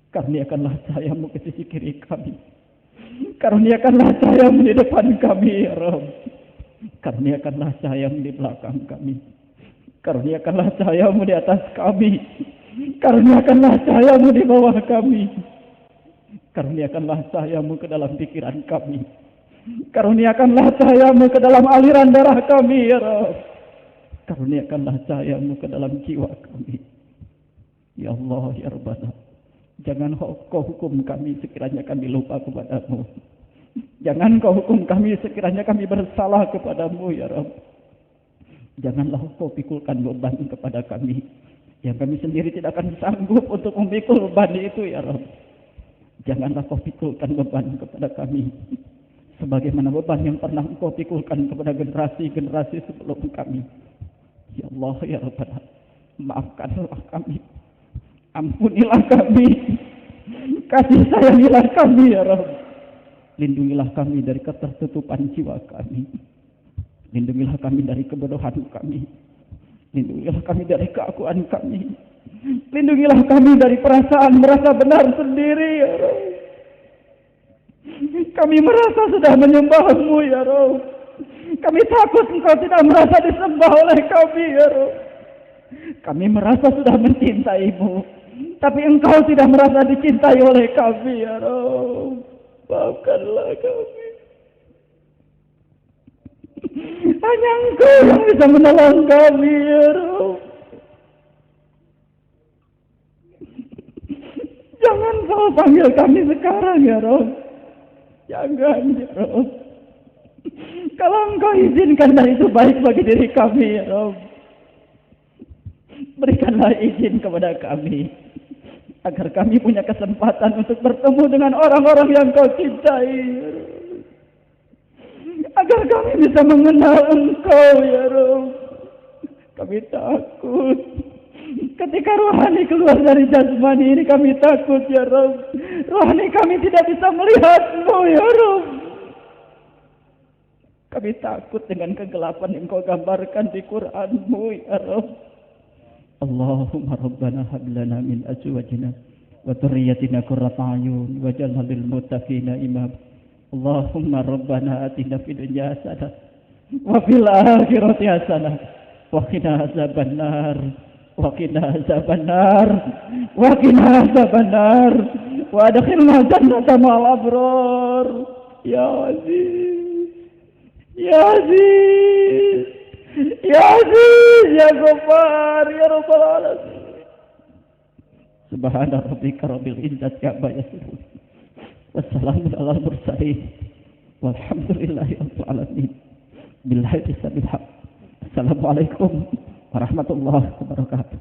Karuniakanlah cahaya-Mu ke sisi kiri kami. Karuniakanlah cahaya-Mu di depan kami ya Rabb. Karuniakanlah cahaya-Mu di belakang kami. Karuniakanlah cahaya-Mu di atas kami. Karuniakanlah cahaya-Mu di bawah kami. Karuniakanlah cahaya-Mu ke dalam pikiran kami. Karuniakanlah cahaya-Mu ke dalam aliran darah kami, ya Rabb. Karuniakanlah cahaya-Mu ke dalam jiwa kami. Ya Allah, ya Rabbana. Jangan Kau hukum kami sekiranya kami lupa kepada-Mu. Jangan Kau hukum kami sekiranya kami bersalah kepada-Mu, ya Rabb. Janganlah Kau pikulkan beban kepada kami yang kami sendiri tidak akan sanggup untuk memikul beban itu, ya Rabb. Janganlah Kau pikulkan beban kepada kami sebagaimana beban yang pernah Engkau pikulkan kepada generasi-generasi sebelum kami. Ya Allah, ya Rabbana, maafkanlah kami. Ampunilah kami. Kasih sayangilah kami, ya Rabb. Lindungilah kami dari ketertutupan jiwa kami. Lindungilah kami dari kebodohan kami. Lindungilah kami dari keakuan kami. Lindungilah kami dari perasaan merasa benar sendiri, ya Rabb. Kami merasa sudah menyembah-Mu, ya Rabb. Kami takut Engkau tidak merasa disembah oleh kami, ya Rabb. Kami merasa sudah mencintai-Mu, tapi Engkau tidak merasa dicintai oleh kami, ya Rabb. Maafkanlah kami. Hanya Engkau yang bisa menolong kami, ya Rabb. Jangan Kau panggil kami sekarang, ya Rabb. Jangan, ya Rabb. Kalau Engkau izinkan dan itu baik bagi diri kami, ya Rabb, berikanlah izin kepada kami agar kami punya kesempatan untuk bertemu dengan orang-orang yang Kau cintai, ya Rabb. Agar kami bisa mengenal Engkau, ya Rabb. Kami takut ketika rohani keluar dari jasmani ini, kami takut, ya Rabb. Rohani kami tidak bisa melihat-Mu, ya Rabb. Kami takut dengan kegelapan yang Kau gambarkan di Quran-Mu, ya Rabb. Allahumma rabbana hab lana min azwajina wa dhurriyyatina qurrata a'yun waj'alna lil muttaqina imama. Allahumma rabbana atina fid dunya hasanah wa fil akhirati hasanah wa qina azabannar wa qina azabannar wa qina azabannar wa adkhilna jannata ma'al abrar. Ya Aziz, ya Aziz, ya Aziz, ya Ghaffar, ya Rabbal Alamin. Subhana rabbika rabbil izzati amma yasifun. Wassalamu ala mursalin. Walhamdulillahi rabbil alamin. Billahi taufiq. Assalamualaikum warahmatullahi wabarakatuh.